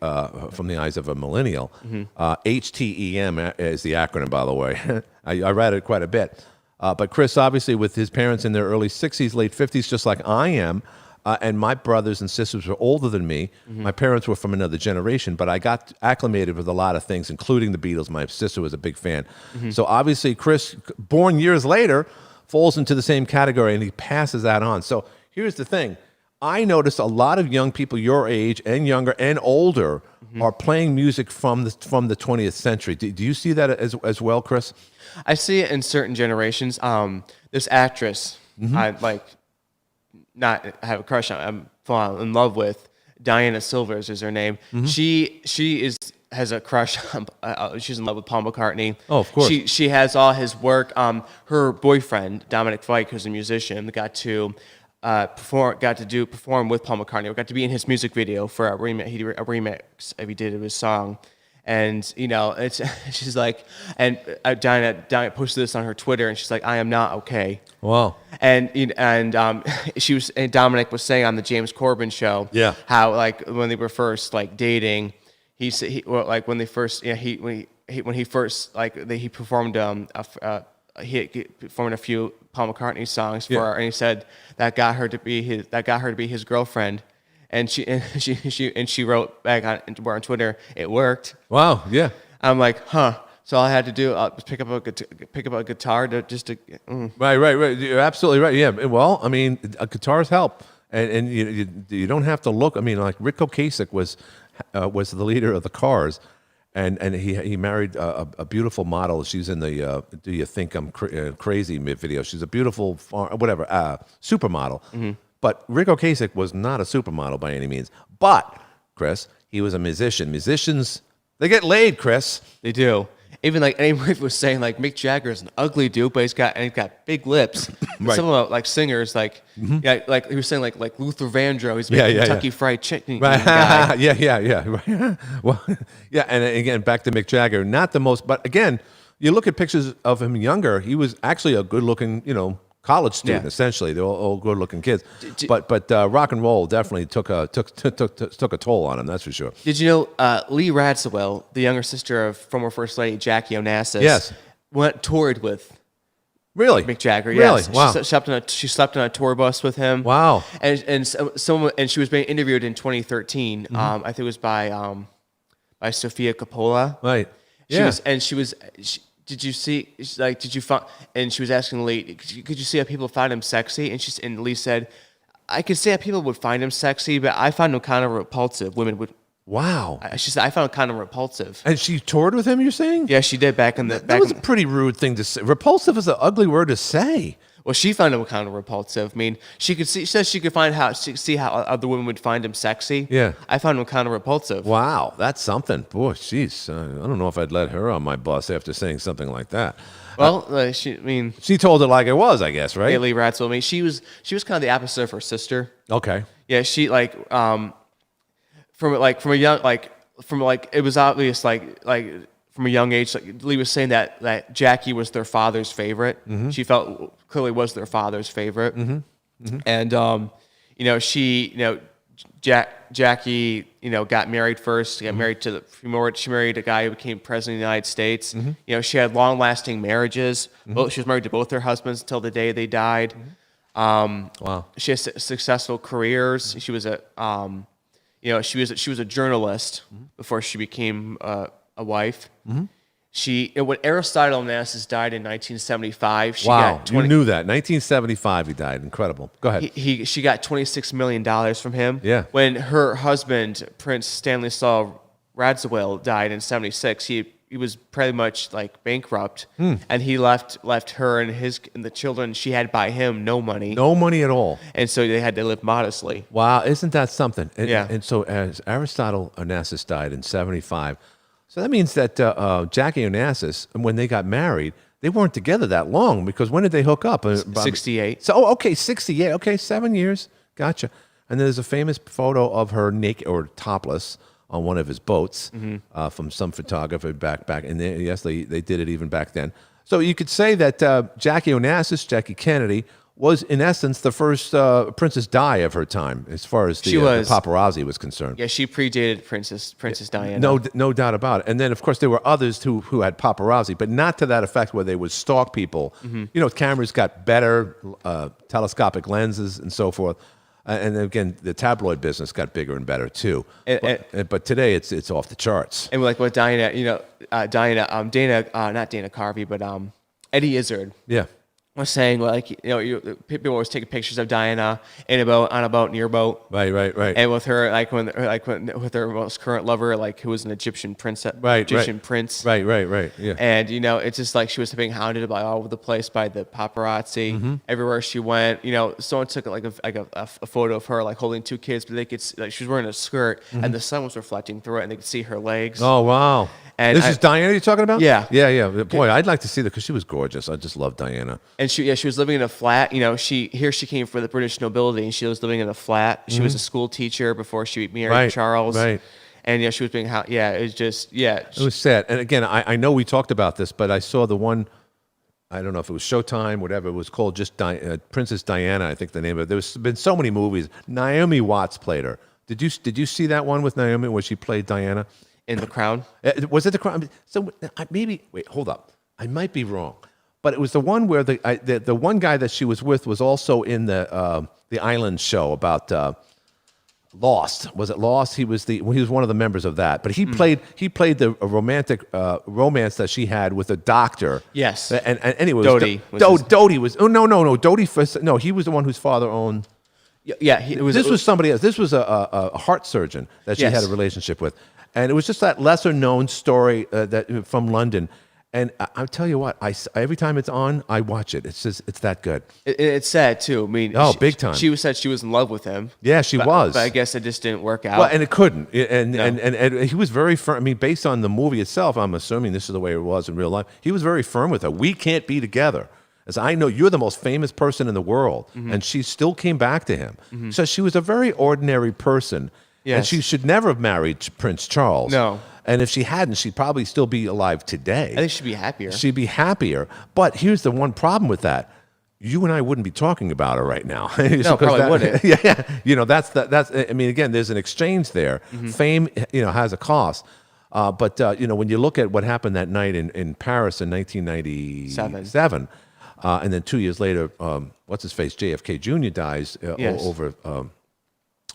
from the eyes of a millennial. HTEM is the acronym, by the way. I read it quite a bit. But Chris, obviously, with his parents in their early 60s, late 50s, just like I am, and my brothers and sisters were older than me. My parents were from another generation, but I got acclimated with a lot of things, including the Beatles. My sister was a big fan. So obviously, Chris, born years later, falls into the same category, and he passes that on. So here's the thing. I notice a lot of young people your age and younger and older are playing music from the 20th century. Do you see that as well, Chris? I see it in certain generations. This actress, I have a crush on. I'm falling in love with. Diana Silvers is her name. She has a crush. She's in love with Paul McCartney. Oh, of course. She has all his work. Her boyfriend Dominic Fike, who's a musician, got to perform with Paul McCartney. Got to be in his music video for a remix. He did a remix he did of his song. And she's like, and Diana posted this on her Twitter, and she's like, "I am not okay." Wow. And Dominic was saying on the James Corbin show, Yeah, how like when they were first like dating, he when he performed he performed a few Paul McCartney songs for her, and he said that got her to be his girlfriend. And she wrote back on Twitter, "It worked." Wow. Yeah. I'm like, huh. So all I had to do was pick up a guitar to. Right. You're absolutely right. Yeah. Well, I mean, guitars help. And you don't have to look. I mean, like Rick Ocasek was the leader of the Cars, and he married a beautiful model. She's in the Do You Think I'm Crazy video. She's a beautiful supermodel. But Rick Ocasek was not a supermodel by any means. But Chris, he was a musician. Musicians, they get laid, Chris. They do. Even like anyone was saying, like Mick Jagger is an ugly dude, but he's got big lips. Right. Some of like singers, like like he was saying, like Luther Vandross, he's a Kentucky Fried Chicken guy. Yeah. Right. Well, yeah, and again, back to Mick Jagger, not the most, but again, you look at pictures of him younger, he was actually a good-looking, college student. Essentially, they're all good-looking kids. But rock and roll definitely took a toll on him. That's for sure. Did you know Lee Radziwill, the younger sister of former First Lady Jackie Onassis, Yes. toured with Really? Mick Jagger? Really? Yes. Wow. She slept on a tour bus with him. Wow. And she was being interviewed in 2013. I think it was by Sofia Coppola. Right. Yeah. Did you see? Did you find? And she was asking Lee, could you see how people find him sexy? And Lee said, I could see how people would find him sexy, but I find him kind of repulsive. Women would. Wow. She said, I found him kind of repulsive. And she toured with him, you're saying? Yeah, she did back in the. That was a pretty rude thing to say. Repulsive is an ugly word to say. Well, she found him kind of repulsive. I mean, she says she could see how other women would find him sexy. Yeah. I found him kind of repulsive. Wow, that's something. Boy, jeez. I don't know if I'd let her on my bus after saying something like that. Well, She told it like it was, I guess, right? Lee Radziwill. I mean, she was kind of the opposite of her sister. Okay. Yeah, she from it was obvious from a young age, like Lee was saying that Jackie was their father's favorite. She felt clearly was their father's favorite. And Jackie got married first. She got married she married a guy who became president of the United States. She had long-lasting marriages. She was married to both her husbands until the day they died. Wow. She has successful careers. She was she was a journalist before she became a wife. When Aristotle Onassis died in 1975, she got you knew that. 1975 he died. Incredible. Go ahead. She got $26 million from him. Yeah. When her husband, Prince Stanislaw Radziwill, died in 76, he was pretty much like bankrupt, and he left her and the children she had by him no money. No money at all. And so they had to live modestly. Wow, isn't that something? Yeah. And so as Aristotle Onassis died in 75, so that means that Jackie Onassis, when they got married, they weren't together that long, because when did they hook up? 68. So, okay, 68. Okay, 7 years. Gotcha. And there's a famous photo of her naked or topless on one of his boats from some photographer back. And yes, they did it even back then. So you could say that Jackie Onassis, Jackie Kennedy, was in essence the first Princess Di of her time, as far as the paparazzi was concerned. Yeah, she predated Princess Diana. No doubt about it. And then, of course, there were others who had paparazzi, but not to that effect where they would stalk people. Cameras got better, telescopic lenses and so forth. And again, the tabloid business got bigger and better too. But today, it's off the charts. And like what Dana, not Dana Carvey, but Eddie Izzard. Yeah. Was saying people always taking pictures of Diana on a boat near a boat. Right. And with her with her most current lover, who was an Egyptian prince. Right. Prince. Right. Yeah. And it's just like she was being hounded by all over the place by the paparazzi everywhere she went. Someone took a photo of her holding two kids, but they could see, she was wearing a skirt and the sun was reflecting through it, and they could see her legs. Oh wow. And this is Diana you're talking about? Yeah. Boy, I'd like to see that, because she was gorgeous. I just love Diana. And she was living in a flat. She came from the British nobility, and she was living in a flat. She was a school teacher before she married Charles. Right. And she was being it was just It was sad. And again, I know we talked about this, but I saw the one. I don't know if it was Showtime, whatever. It was called just Princess Diana, I think the name of it. There's been so many movies. Naomi Watts played her. Did you see that one with Naomi where she played Diana? In The Crown? Was it The Crown? So maybe, wait, hold up. I might be wrong. But it was the one where the one guy that she was with was also in the Island show about Lost. Was it Lost? He was one of the members of that. But he played the romantic romance that she had with a doctor. Yes. And anyway, Dodie. Dodie was. Oh no. Dodie. No, he was the one whose father owned. Yeah, it was. This was somebody else. This was a heart surgeon that she had Yes. a relationship with, and it was just that lesser known story that from London. And I'll tell you what, every time it's on, I watch it. It's that good. It's sad too. I mean, Oh, big time. She said she was in love with him. Yeah, she was. But I guess it just didn't work out. Well, and it couldn't. And he was very firm. I mean, based on the movie itself, I'm assuming this is the way it was in real life. He was very firm with her. We can't be together. As I know, you're the most famous person in the world, and she still came back to him. So she was a very ordinary person, and Yes. she should never have married Prince Charles. No. And if she hadn't, she'd probably still be alive today. I think she'd be happier. She'd be happier. But here's the one problem with that. You and I wouldn't be talking about her right now. No, probably wouldn't. Yeah. You know, that's. I mean, again, there's an exchange there. Fame, has a cost. But when you look at what happened that night in Paris in 1997, and then 2 years later, what's his face, JFK Jr. dies Yes. over.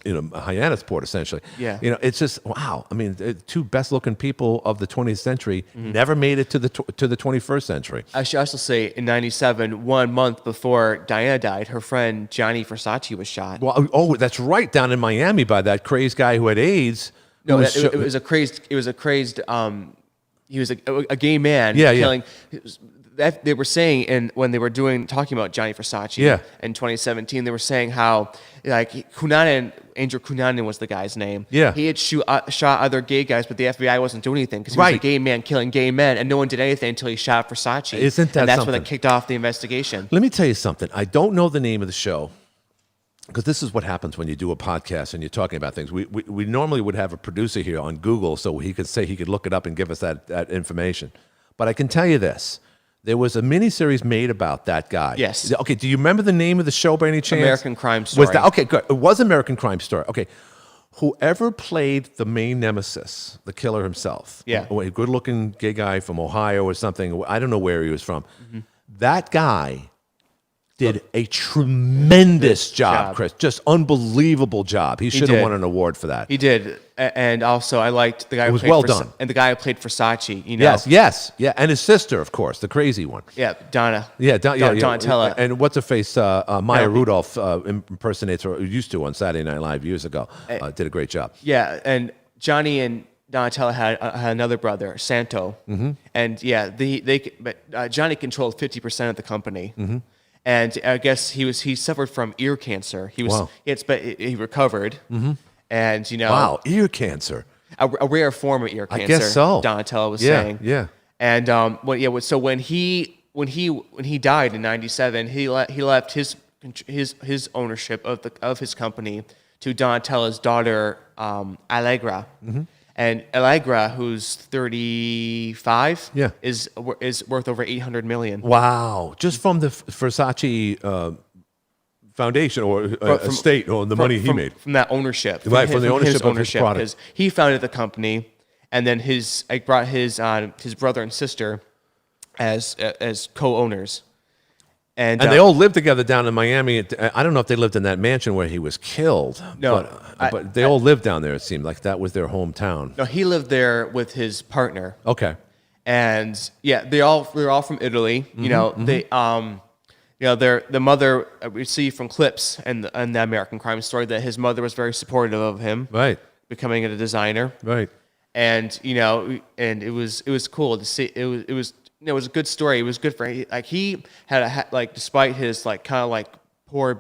Hyannisport, essentially. Yeah. It's just wow. I mean, the two best-looking people of the 20th century never made it to the 21st century. I should also say in '97, 1 month before Diana died, her friend Gianni Versace was shot. Well, that's right, down in Miami by that crazed guy who had AIDS. No, who it was a crazed. He was a gay man. Yeah, yeah. killing. That they were saying, and when they were talking about Gianni Versace, Yeah. in 2017, they were saying how Andrew Cunanan was the guy's name. Yeah. he had shot other gay guys, but the FBI wasn't doing anything because he was a Right. gay man killing gay men, and no one did anything until he shot Versace. Isn't that And that's something? when they kicked off the investigation. Let me tell you something. I don't know the name of the show because this is what happens when you do a podcast and you're talking about things. We normally would have a producer here on Google so he could look it up and give us that information. But I can tell you this. There was a miniseries made about that guy. Yes. Okay, do you remember the name of the show by any chance? American Crime Story. Was that, okay, good. It was American Crime Story. Okay. Whoever played the main nemesis, the killer himself, Yeah. a good-looking gay guy from Ohio or something, I don't know where he was from, Mm-hmm. that guy did a tremendous job, Chris. Just unbelievable job. He should have did. won an award for that. He did, and also I liked the guy. It who was played well Versa- done. and the guy who played Versace. Yes, yeah, and his sister, of course, the crazy one. Yeah, Donna. Yeah, Donatella. And what's her face? Maya Rudolph impersonates her, used to on Saturday Night Live years ago. Did a great job. Yeah, and Johnny and Donatella had another brother, Santo, and yeah, but Johnny controlled 50% of the company, and I guess he suffered from ear cancer. Wow. He recovered, and Wow, ear cancer. a rare form of ear cancer. I guess so. Donatella was Yeah, saying. yeah. And so when he died in '97, he left his ownership of his company to Donatella's daughter Allegra. And Allegra, who's 35, Yeah. is worth over $800 million. Wow, just from the Versace foundation or estate or the money he made. From that ownership, Right, from the ownership of his product. because he founded the company, and then brought his brother and sister as co-owners, and And they all lived together down in Miami. I don't know if they lived in that mansion where he was killed. No, but they all lived down there. It seemed like that was their hometown. no, he lived there with his partner. Okay. And yeah, they're all from Italy. They the mother, we see from clips and the American Crime Story that his mother was very supportive of him Right. becoming a designer. Right. And and it was cool to see. It was a good story. It was good for he had despite his poor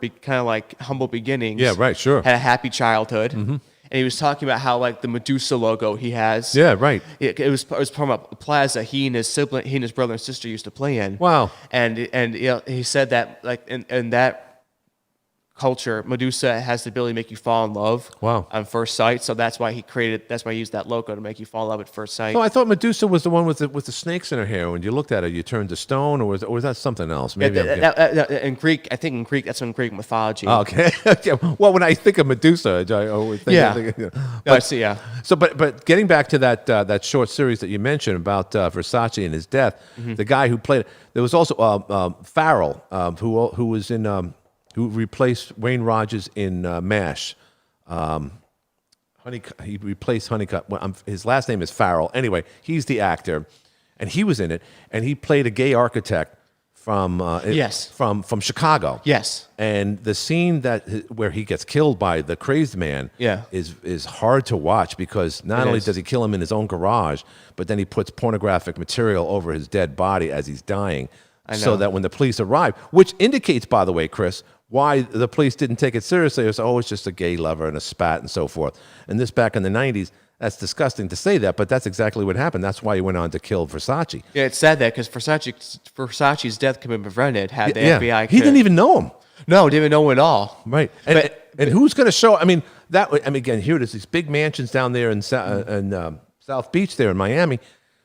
humble beginnings. Yeah. Right. Sure. Had a happy childhood. And he was talking about how the Medusa logo he has. Yeah. Right. It was from a plaza he and his brother and sister used to play in. Wow. And he said that in that culture, Medusa has the ability to make you fall in love. Wow. On first sight. So that's why he used that logo to make you fall in love at first sight. No, I thought Medusa was the one with the snakes in her hair. When you looked at her, you turned to stone, or was that something else? Maybe. In Greek, I think in Greek that's in Greek mythology. Oh, okay. Yeah, well, when I think of Medusa, I always think. Yeah. But, So, but getting back to that short series that you mentioned about Versace and his death, the guy who played it, there was also Farrell, who was in. Who replaced Wayne Rogers in MASH. He replaced Honeycutt. Well, his last name is Farrell. Anyway, he's the actor, and he was in it, and he played a gay architect Yes. from Chicago. Yes. And the scene where he gets killed by the crazed man Yeah. is hard to watch because not only does he kill him in his own garage, but then he puts pornographic material over his dead body as he's dying, so that when the police arrive, which indicates, by the way, Chris, why the police didn't take it seriously. It was, oh, it's just a gay lover and a spat and so forth. And this back in the 90s, that's disgusting to say that, but that's exactly what happened. That's why he went on to kill Versace. Yeah, it's sad that because Versace's death could have been prevented had the FBI. He didn't even know him. No, didn't even know him at all. Right. And who's going to show? I mean, again, here it is. These big mansions down there in South Beach, there in Miami.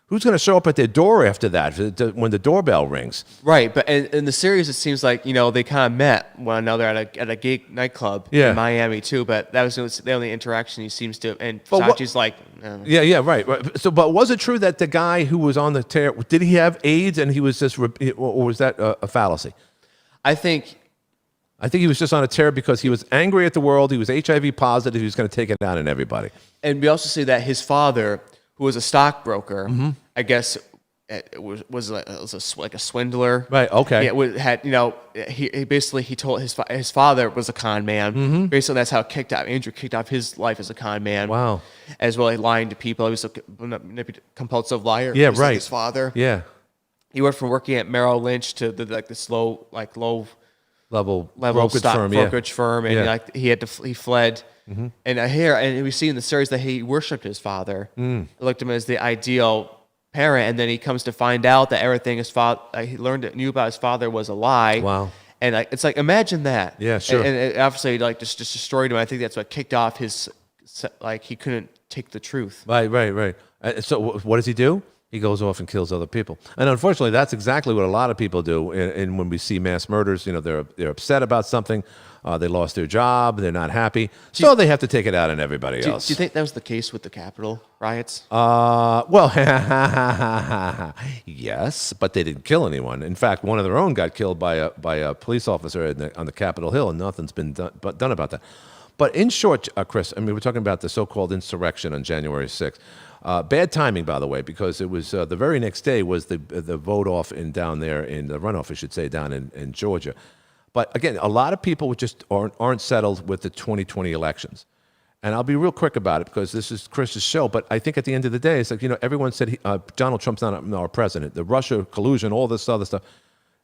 Who's going to show up at their door after that when the doorbell rings? Right, but in the series, it seems like they kind of met one another at a gay nightclub in Miami too. But that was the only interaction he seems to. And Versace's like, yeah, right. So, but was it true that the guy who was on the tear, did he have AIDS and he was just, or was that a fallacy? I think he was just on a tear because he was angry at the world. He was HIV positive. He was going to take it out on everybody. And we also see that his father, who was a stockbroker, I guess was like a swindler. Right. Okay. He told his father was a con man. Basically, that's how it kicked off. Andrew kicked off his life as a con man. Wow. As well, lying to people. He was a compulsive liar. Yeah. Right. Like his father. Yeah. He went from working at Merrill Lynch to this low level brokerage firm, and he fled. Mm-hmm. And we see in the series that he worshipped his father, looked at him as the ideal parent, and then he comes to find out that everything knew about his father was a lie. Wow. And it's like, imagine that. Yeah, sure. And it obviously just destroyed him. I think that's what kicked off his, he couldn't take the truth. Right. So what does he do? He goes off and kills other people. And unfortunately, that's exactly what a lot of people do. And when we see mass murders, they're upset about something. They lost their job. They're not happy. So they have to take it out on everybody else. Do you think that was the case with the Capitol riots? Well, yes, but they didn't kill anyone. In fact, one of their own got killed by a police officer on the Capitol Hill, and nothing's been done about that. But in short, Chris, I mean, we're talking about the so-called insurrection on January 6th. Bad timing, by the way, because it was the very next day was the vote off down there in the runoff, I should say, down in Georgia. But again, a lot of people just aren't settled with the 2020 elections. And I'll be real quick about it because this is Chris's show. But I think at the end of the day, it's like, everyone said Donald Trump's not our president. The Russia collusion, all this other stuff,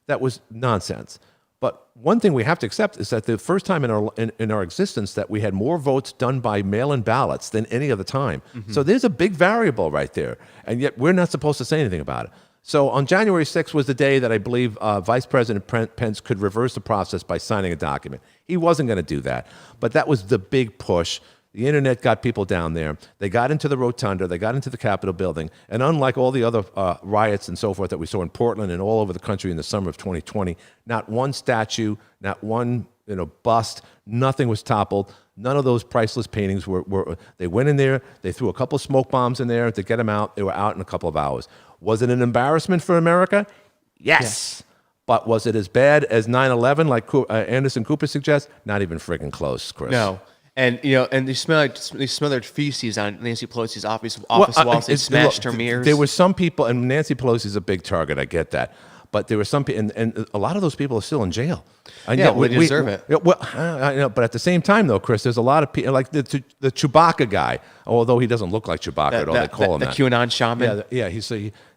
that was nonsense. But one thing we have to accept is that the first time in our existence that we had more votes done by mail-in ballots than any other time. Mm-hmm. So there's a big variable right there. And yet we're not supposed to say anything about it. So on January 6th was the day that I believe Vice President Pence could reverse the process by signing a document. He wasn't going to do that. But that was the big push. The internet got people down there. They got into the rotunda. They got into the Capitol building. And unlike all the other riots and so forth that we saw in Portland and all over the country in the summer of 2020, not one statue, not one bust, nothing was toppled. None of those priceless paintings were. They went in there. They threw a couple of smoke bombs in there to get them out. They were out in a couple of hours. Was it an embarrassment for America? Yes. But was it as bad as 9/11, like Anderson Cooper suggests? Not even friggin' close, Chris. No. And they smothered feces on Nancy Pelosi's office walls. They smashed her mirrors. There were some people, and Nancy Pelosi's a big target. I get that, but there were some people, and a lot of those people are still in jail. And we deserve it. Well, I know, but at the same time, though, Chris, there's a lot of people like the Chewbacca guy. Although he doesn't look like Chewbacca at all, they call him the that. QAnon shaman. Yeah.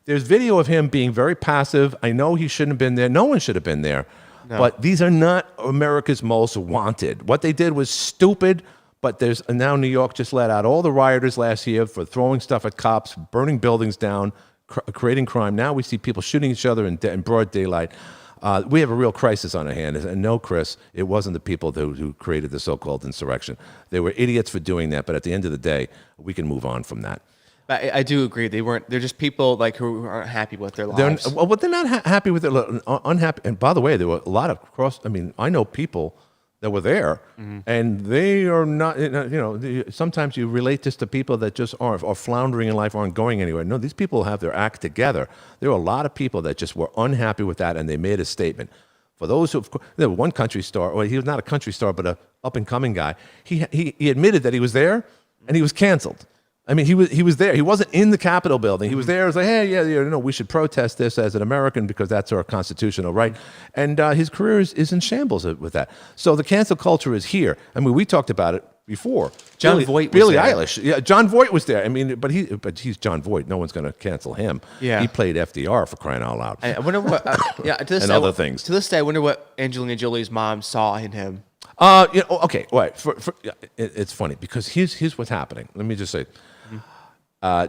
There's video of him being very passive. I know he shouldn't have been there. No one should have been there. No. But these are not America's most wanted. What they did was stupid, but now New York just let out all the rioters last year for throwing stuff at cops, burning buildings down, creating crime. Now we see people shooting each other in broad daylight. We have a real crisis on our hands. And no, Chris, it wasn't the people who created the so-called insurrection. They were idiots for doing that, but at the end of the day, we can move on from that. I do agree. They're just people who aren't happy with their lives. They're not happy with their unhappy. And by the way, there were a lot of I know people that were there, and they are not. Sometimes you relate this to people that just are floundering in life, aren't going anywhere. No, these people have their act together. There were a lot of people that just were unhappy with that, and they made a statement. For those who, there was one country star, or he was not a country star, but a up and coming guy. He admitted that he was there, and he was canceled. I mean, he was there. He wasn't in the Capitol building. He was there. He was like, hey, yeah, we should protest this as an American because that's our constitutional right. And his career is in shambles with that. So the cancel culture is here. I mean, we talked about it before. John Voight was Billie there. Eilish. Yeah, John Voight was there. I mean, but he's John Voight. No one's going to cancel him. Yeah. He played FDR for crying out loud. I wonder what. To this And day, other things. To this day, I wonder what Angelina Jolie's mom saw in him. Okay, wait. It's funny because here's what's happening. Let me just say.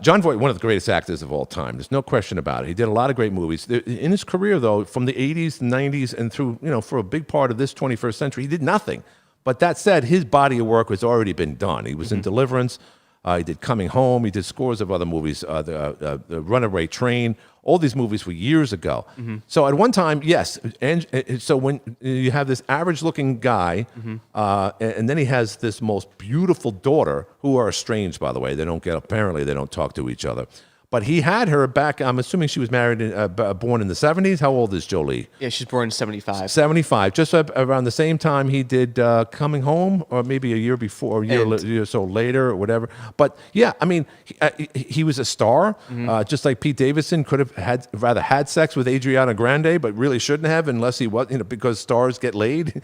John Voight, one of the greatest actors of all time. There's no question about it. He did a lot of great movies. In his career, though, from the 80s, 90s, and through, for a big part of this 21st century, he did nothing. But that said, his body of work has already been done. He was in Deliverance. He did Coming Home. He did scores of other movies, the Runaway Train. All these movies were years ago. So at one time, yes. And so when you have this average-looking guy, and then he has this most beautiful daughter, who are estranged, by the way. Apparently they don't talk to each other. But he had her back, I'm assuming she was married, born in the 70s. How old is Jolie? Yeah, she's born in 75. 75, just around the same time he did Coming Home, or maybe a year before, a year or so later, or whatever. But yeah, I mean, he was a star, just like Pete Davidson could have had sex with Adriana Grande, but really shouldn't have, unless he was, because stars get laid.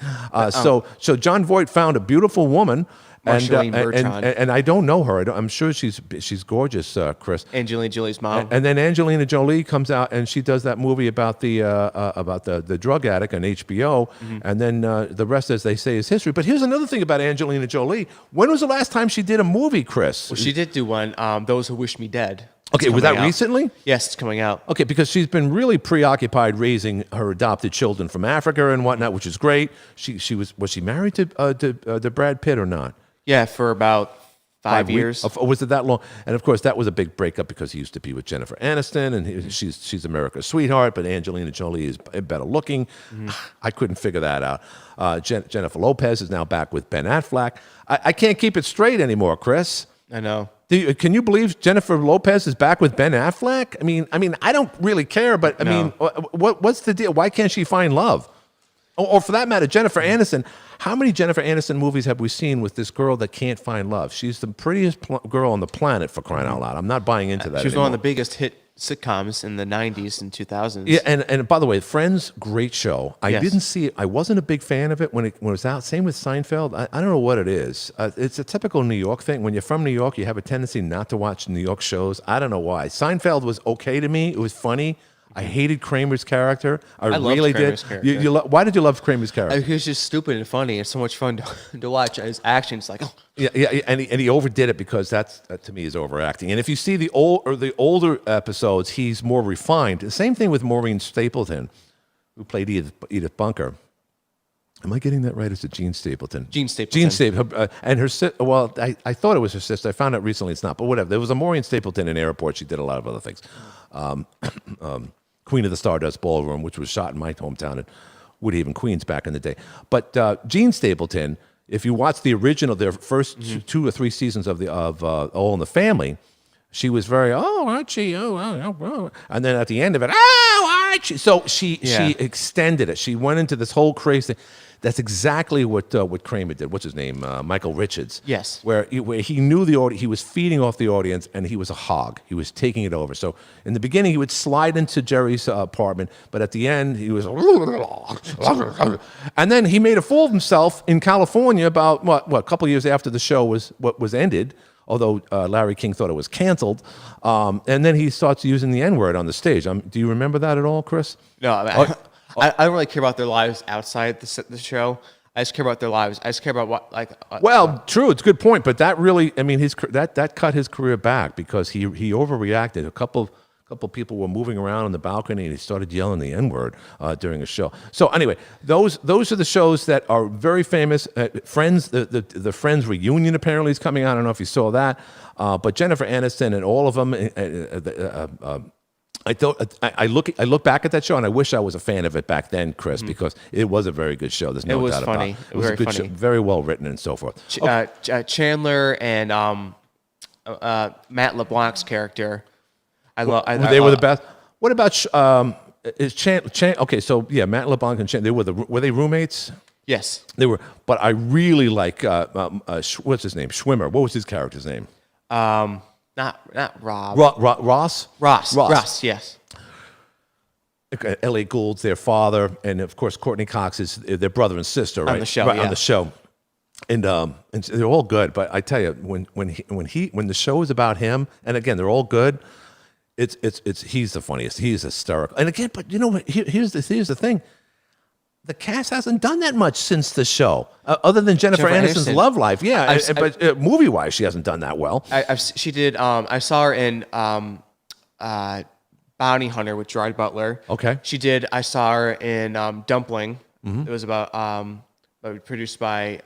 So John Voight found a beautiful woman. And I don't know her. I'm sure she's gorgeous, Chris. Angelina Jolie's mom. And then Angelina Jolie comes out and she does that movie about the drug addict on HBO. And then the rest, as they say, is history. But here's another thing about Angelina Jolie. When was the last time she did a movie, Chris? Well, she did do one. Those Who Wish Me Dead. Okay, was that recently? Yes, it's coming out. Okay, because she's been really preoccupied raising her adopted children from Africa and whatnot, which is great. Was she married to Brad Pitt or not? Yeah, for about 5 years. Was it that long? And of course, that was a big breakup because he used to be with Jennifer Aniston, and she's America's sweetheart, but Angelina Jolie is better looking. I couldn't figure that out. Jennifer Lopez is now back with Ben Affleck. I can't keep it straight anymore, Chris. I know. Can you believe Jennifer Lopez is back with Ben Affleck? I mean, I don't really care, but I mean, what's the deal? Why can't she find love? Or for that matter, Jennifer Aniston. How many Jennifer Aniston movies have we seen with this girl that can't find love? She's the prettiest girl on the planet, for crying out loud. I'm not buying into that. She was anymore. one of the biggest hit sitcoms in the 90s and 2000s. Yeah, and by the way, Friends, great show. I Yes. didn't see it. I wasn't a big fan of it when it was out. Same with Seinfeld. I don't know what it is. It's a typical New York thing. When you're from New York, you have a tendency not to watch New York shows. I don't know why. Seinfeld was okay to me. It was funny. I hated Kramer's character. I really loved Kramer's did. character. Why did you love Kramer's character? He was just stupid and funny. It's so much fun to watch. His actions, like, Yeah, and he overdid it because that to me is overacting. And if you see the older episodes, he's more refined. The same thing with Maureen Stapleton, who played Edith Bunker. Am I getting that right? Is it Jean Stapleton? Jean Stapleton. Jean Stapleton. And her sister, well, I thought it was her sister. I found out recently it's not, but whatever. There was a Maureen Stapleton in Airport. She did a lot of other things. Queen of the Stardust Ballroom, which was shot in my hometown in Woodhaven, Queens, back in the day. But Jean Stapleton, if you watch the original, their first 2 or 3 seasons of All in the Family, she was very, Archie, and then at the end of it, Archie. So she extended it. She went into this whole crazy thing. That's exactly what Kramer did. What's his name? Michael Richards. Yes. Where he knew the audience, he was feeding off the audience, and he was a hog. He was taking it over. So in the beginning, he would slide into Jerry's apartment, but at the end, he was, and then he made a fool of himself in California about a couple of years after the show was ended. Although Larry King thought it was canceled, and then he starts using the N-word on the stage. Do you remember that at all, Chris? No, I don't really care about their lives outside the show. I just care about their lives. I just care about what, Well, true. It's a good point, but that really, I mean, that cut his career back because he overreacted. A couple people were moving around on the balcony, and he started yelling the N-word during a show. So anyway, those are the shows that are very famous. Friends, the Friends reunion apparently is coming out. I don't know if you saw that, but Jennifer Aniston and all of them. I look back at that show and I wish I was a fan of it back then, Chris, because it was a very good show. There's no doubt about it. It was a good show, very well written and so forth. Chandler and Matt LeBlanc's character. They were the best. What about is okay, so yeah, Matt LeBlanc and Chandler, were they roommates? Yes, they were. But I really like what's his name? Schwimmer. What was his character's name? not Rob. Ross. Ross. Yes. Elliot Gould's their father, and of course Courtney Cox is their brother and sister, right? On the show, right, yeah. on the show, and they're all good. But I tell you, when the show is about him, and again they're all good. It's he's the funniest. He's hysterical. And again, but you know what? Here's the thing. The cast hasn't done that much since the show, other than Jennifer Aniston's Love Life. Yeah, but movie wise, she hasn't done that well. She did. I saw her in Bounty Hunter with Gerard Butler. Okay. She did. I saw her in Dumpling. It was about produced by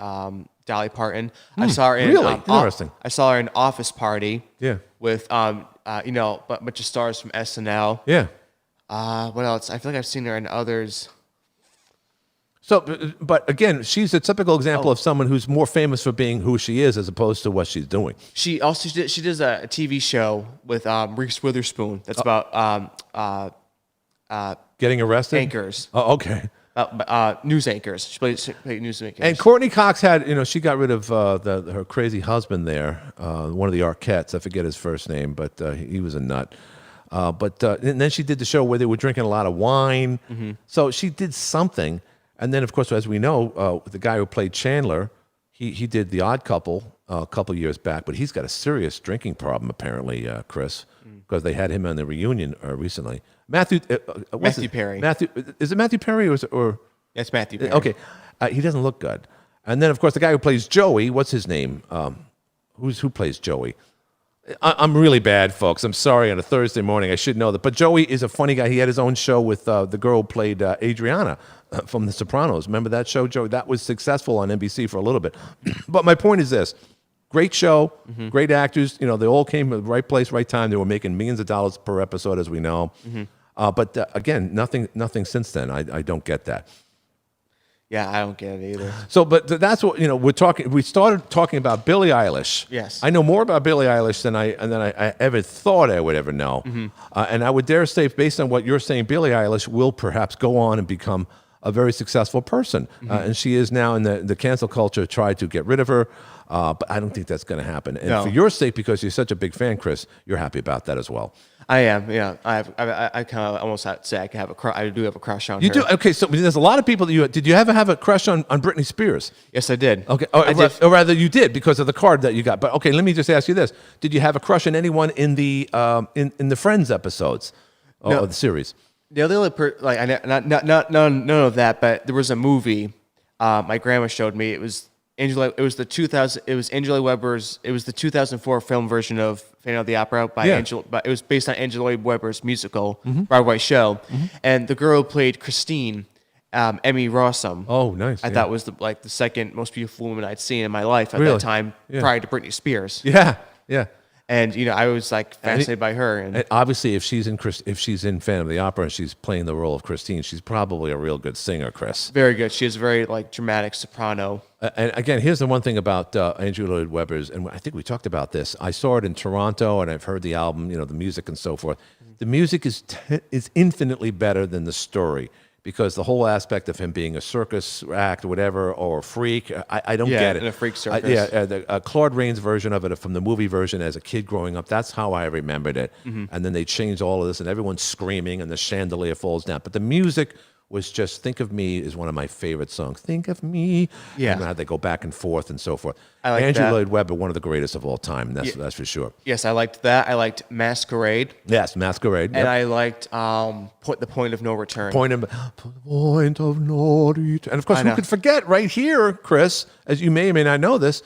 Dolly Parton. I saw her in really interesting. I saw her in Office Party. Yeah. With a bunch of stars from SNL. Yeah. What else? I feel like I've seen her in others. So, but again, she's a typical example of someone who's more famous for being who she is as opposed to what she's doing. She does a TV show with Reese Witherspoon. That's about Getting arrested? anchors. Oh, okay. News anchors. She plays news anchors. And Courtney Cox had, she got rid of her crazy husband there, one of the Arquettes. I forget his first name, but he was a nut. And then she did the show where they were drinking a lot of wine. Mm-hmm. So she did something. And then, of course, as we know, the guy who played Chandler, he did The Odd Couple a couple years back, but he's got a serious drinking problem, apparently, Chris, because they had him on the reunion recently. Matthew Perry. Is it Matthew Perry or? It's Matthew Perry. Okay, he doesn't look good. And then, of course, the guy who plays Joey, what's his name? Who plays Joey? I'm really bad, folks. I'm sorry. On a Thursday morning, I should know that. But Joey is a funny guy. He had his own show with the girl who played Adriana from The Sopranos. Remember that show, Joey? That was successful on NBC for a little bit. But my point is this. Great show, great actors. They all came at the right place, right time. They were making millions of dollars per episode, as we know. But again, nothing since then. I don't get that. Yeah, I don't get it either. So, but that's what we're talking. We started talking about Billie Eilish. Yes, I know more about Billie Eilish than I ever thought I would ever know. And I would dare say, based on what you're saying, Billie Eilish will perhaps go on and become a very successful person. And she is now in the cancel culture. Tried to get rid of her, but I don't think that's going to happen. And for your sake, because you're such a big fan, Chris, you're happy about that as well. I am, yeah. I kind of almost have to say I do have a crush on her. You do? Okay, so there's a lot of people that did you ever have a crush on Britney Spears? Yes, I did. Okay, or rather you did because of the card that you got. But okay, let me just ask you this. Did you have a crush on anyone in the in the Friends episodes of the series? The only none of that, but there was a movie my grandma showed me. It was Angela. It was Angela Weber's. It was the 2004 film version of Phantom of the Opera by Angela. But it was based on Angela Weber's musical Broadway show, and the girl who played Christine, Emmy Rossum. Oh, nice! I thought was the second most beautiful woman I'd seen in my life at that time, prior to Britney Spears. Yeah, yeah. And I was fascinated by her. And obviously, if she's in Phantom of the Opera and she's playing the role of Christine, she's probably a real good singer, Chris. Very good. She has a very dramatic soprano. And again, here's the one thing about Angela Lloyd Webber's, and I think we talked about this. I saw it in Toronto, and I've heard the album, the music and so forth. The music is infinitely better than the story. Because the whole aspect of him being a circus act or whatever, or a freak, I don't get it. In a freak circus. The Claude Rains version of it from the movie version as a kid growing up, that's how I remembered it. And then they changed all of this, and everyone's screaming, and the chandelier falls down. But the music was just, Think of Me is one of my favorite songs. Think of Me. Yeah. And how they go back and forth and so forth. I like Andrew that. Lloyd Webber, one of the greatest of all time. That's for sure. Yes, I liked that. I liked Masquerade. Yes, Masquerade. And I liked The Point of No Return. Point of no return. And of course, who could forget right here, Chris, as you may or may not know this,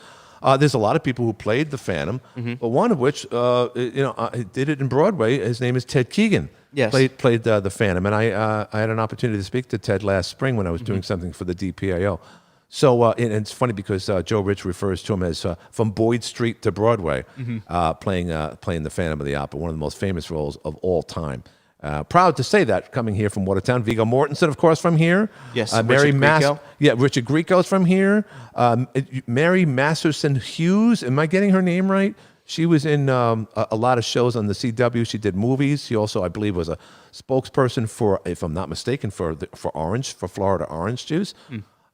there's a lot of people who played the Phantom, but one of which, did it in Broadway. His name is Ted Keegan. Yes. Played the Phantom. And I had an opportunity to speak to Ted last spring when I was doing something for the DPAO. So, and it's funny because Joe Rich refers to him as from Boyd Street to Broadway, playing the Phantom of the Opera, one of the most famous roles of all time. Proud to say that, coming here from Watertown. Viggo Mortensen, of course, from here. Yes, Mary Richard Grieco. Richard Grieco's from here. Mary Masterson Hughes, am I getting her name right? She was in a lot of shows on the CW. She did movies. She also, I believe, was a spokesperson for, if I'm not mistaken, for Florida Orange Juice.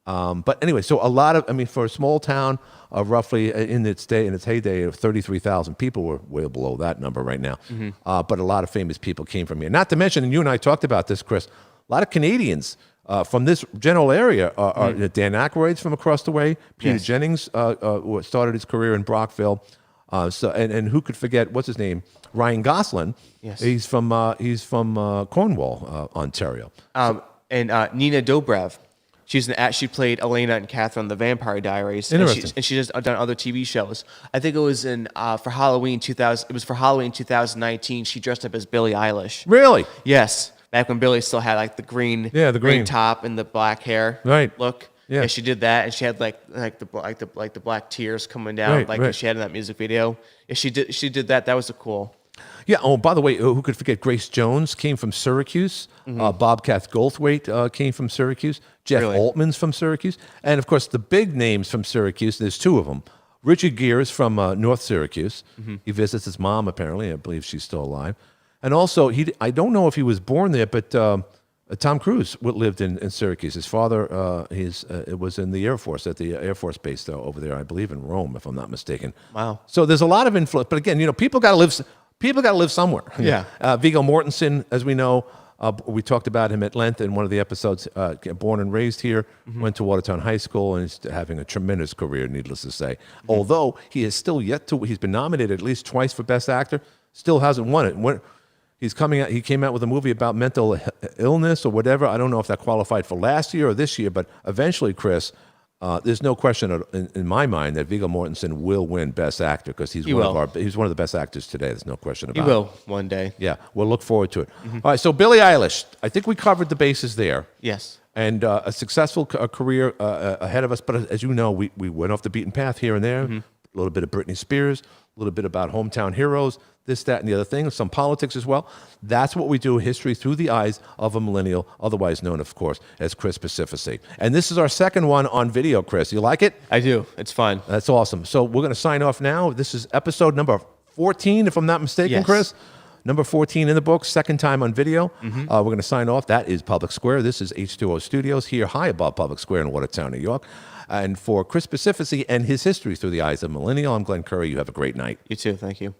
But anyway, so a lot of, I mean, for a small town of roughly in its heyday of 33,000 people, we're way below that number right now. But a lot of famous people came from here. Not to mention, and you and I talked about this, Chris, a lot of Canadians from this general area are Dan Aykroyd's from across the way. Peter Jennings started his career in Brockville. And who could forget, what's his name? Ryan Gosling. Yes. He's from Cornwall, Ontario. And Nina Dobrev. She played Elena and Catherine the Vampire Diaries. Interesting. And she just done other TV shows. I think it was for Halloween 2000. It was for Halloween 2019. She dressed up as Billie Eilish. Really? Yes, back when Billie still had like the green, the green top and the black hair. Right. Look. Yeah. Yeah, she did that, and she had like the black tears coming down, Right. she had in that music video. Yeah, she did that. That was a cool. Yeah. Oh, by the way, who could forget? Grace Jones came from Syracuse. Bobcat Goldthwait came from Syracuse. Jeff Really? Altman's from Syracuse. And, of course, the big names from Syracuse, there's two of them. Richard Gere is from North Syracuse. He visits his mom, apparently. I believe she's still alive. And also, I don't know if he was born there, but Tom Cruise lived in Syracuse. His father was in the Air Force, at the Air Force base over there, I believe in Rome, if I'm not mistaken. Wow. So there's a lot of influence. But again, people got to live. People got to live somewhere. Yeah. Viggo Mortensen, as we know, we talked about him at length in one of the episodes. Born and raised here, went to Watertown High School, and he's having a tremendous career, needless to say. Although he is still yet to, he's been nominated at least twice for Best Actor, still hasn't won it. He came out with a movie about mental illness or whatever. I don't know if that qualified for last year or this year, but eventually, Chris, there's no question in my mind that Viggo Mortensen will win Best Actor because he's one of the best actors today. There's no question about it. He will one day. Yeah, we'll look forward to it. All right, so Billie Eilish, I think we covered the bases there. Yes. And a successful career ahead of us. But as you know, we went off the beaten path here and there. A little bit of Britney Spears, a little bit about hometown heroes, this, that, and the other thing, some politics as well. That's what we do, history through the eyes of a millennial, otherwise known, of course, as Chris Pacifici. And this is our second one on video, Chris. You like it? I do. It's fun. That's awesome. So we're going to sign off now. This is episode number 14, if I'm not mistaken, Yes. Chris. Number 14 in the book, second time on video. We're going to sign off. That is Public Square. This is H2O Studios here high above Public Square in Watertown, New York. And for Chris Pacifici and his history through the eyes of a millennial, I'm Glenn Curry. You have a great night. You too. Thank you.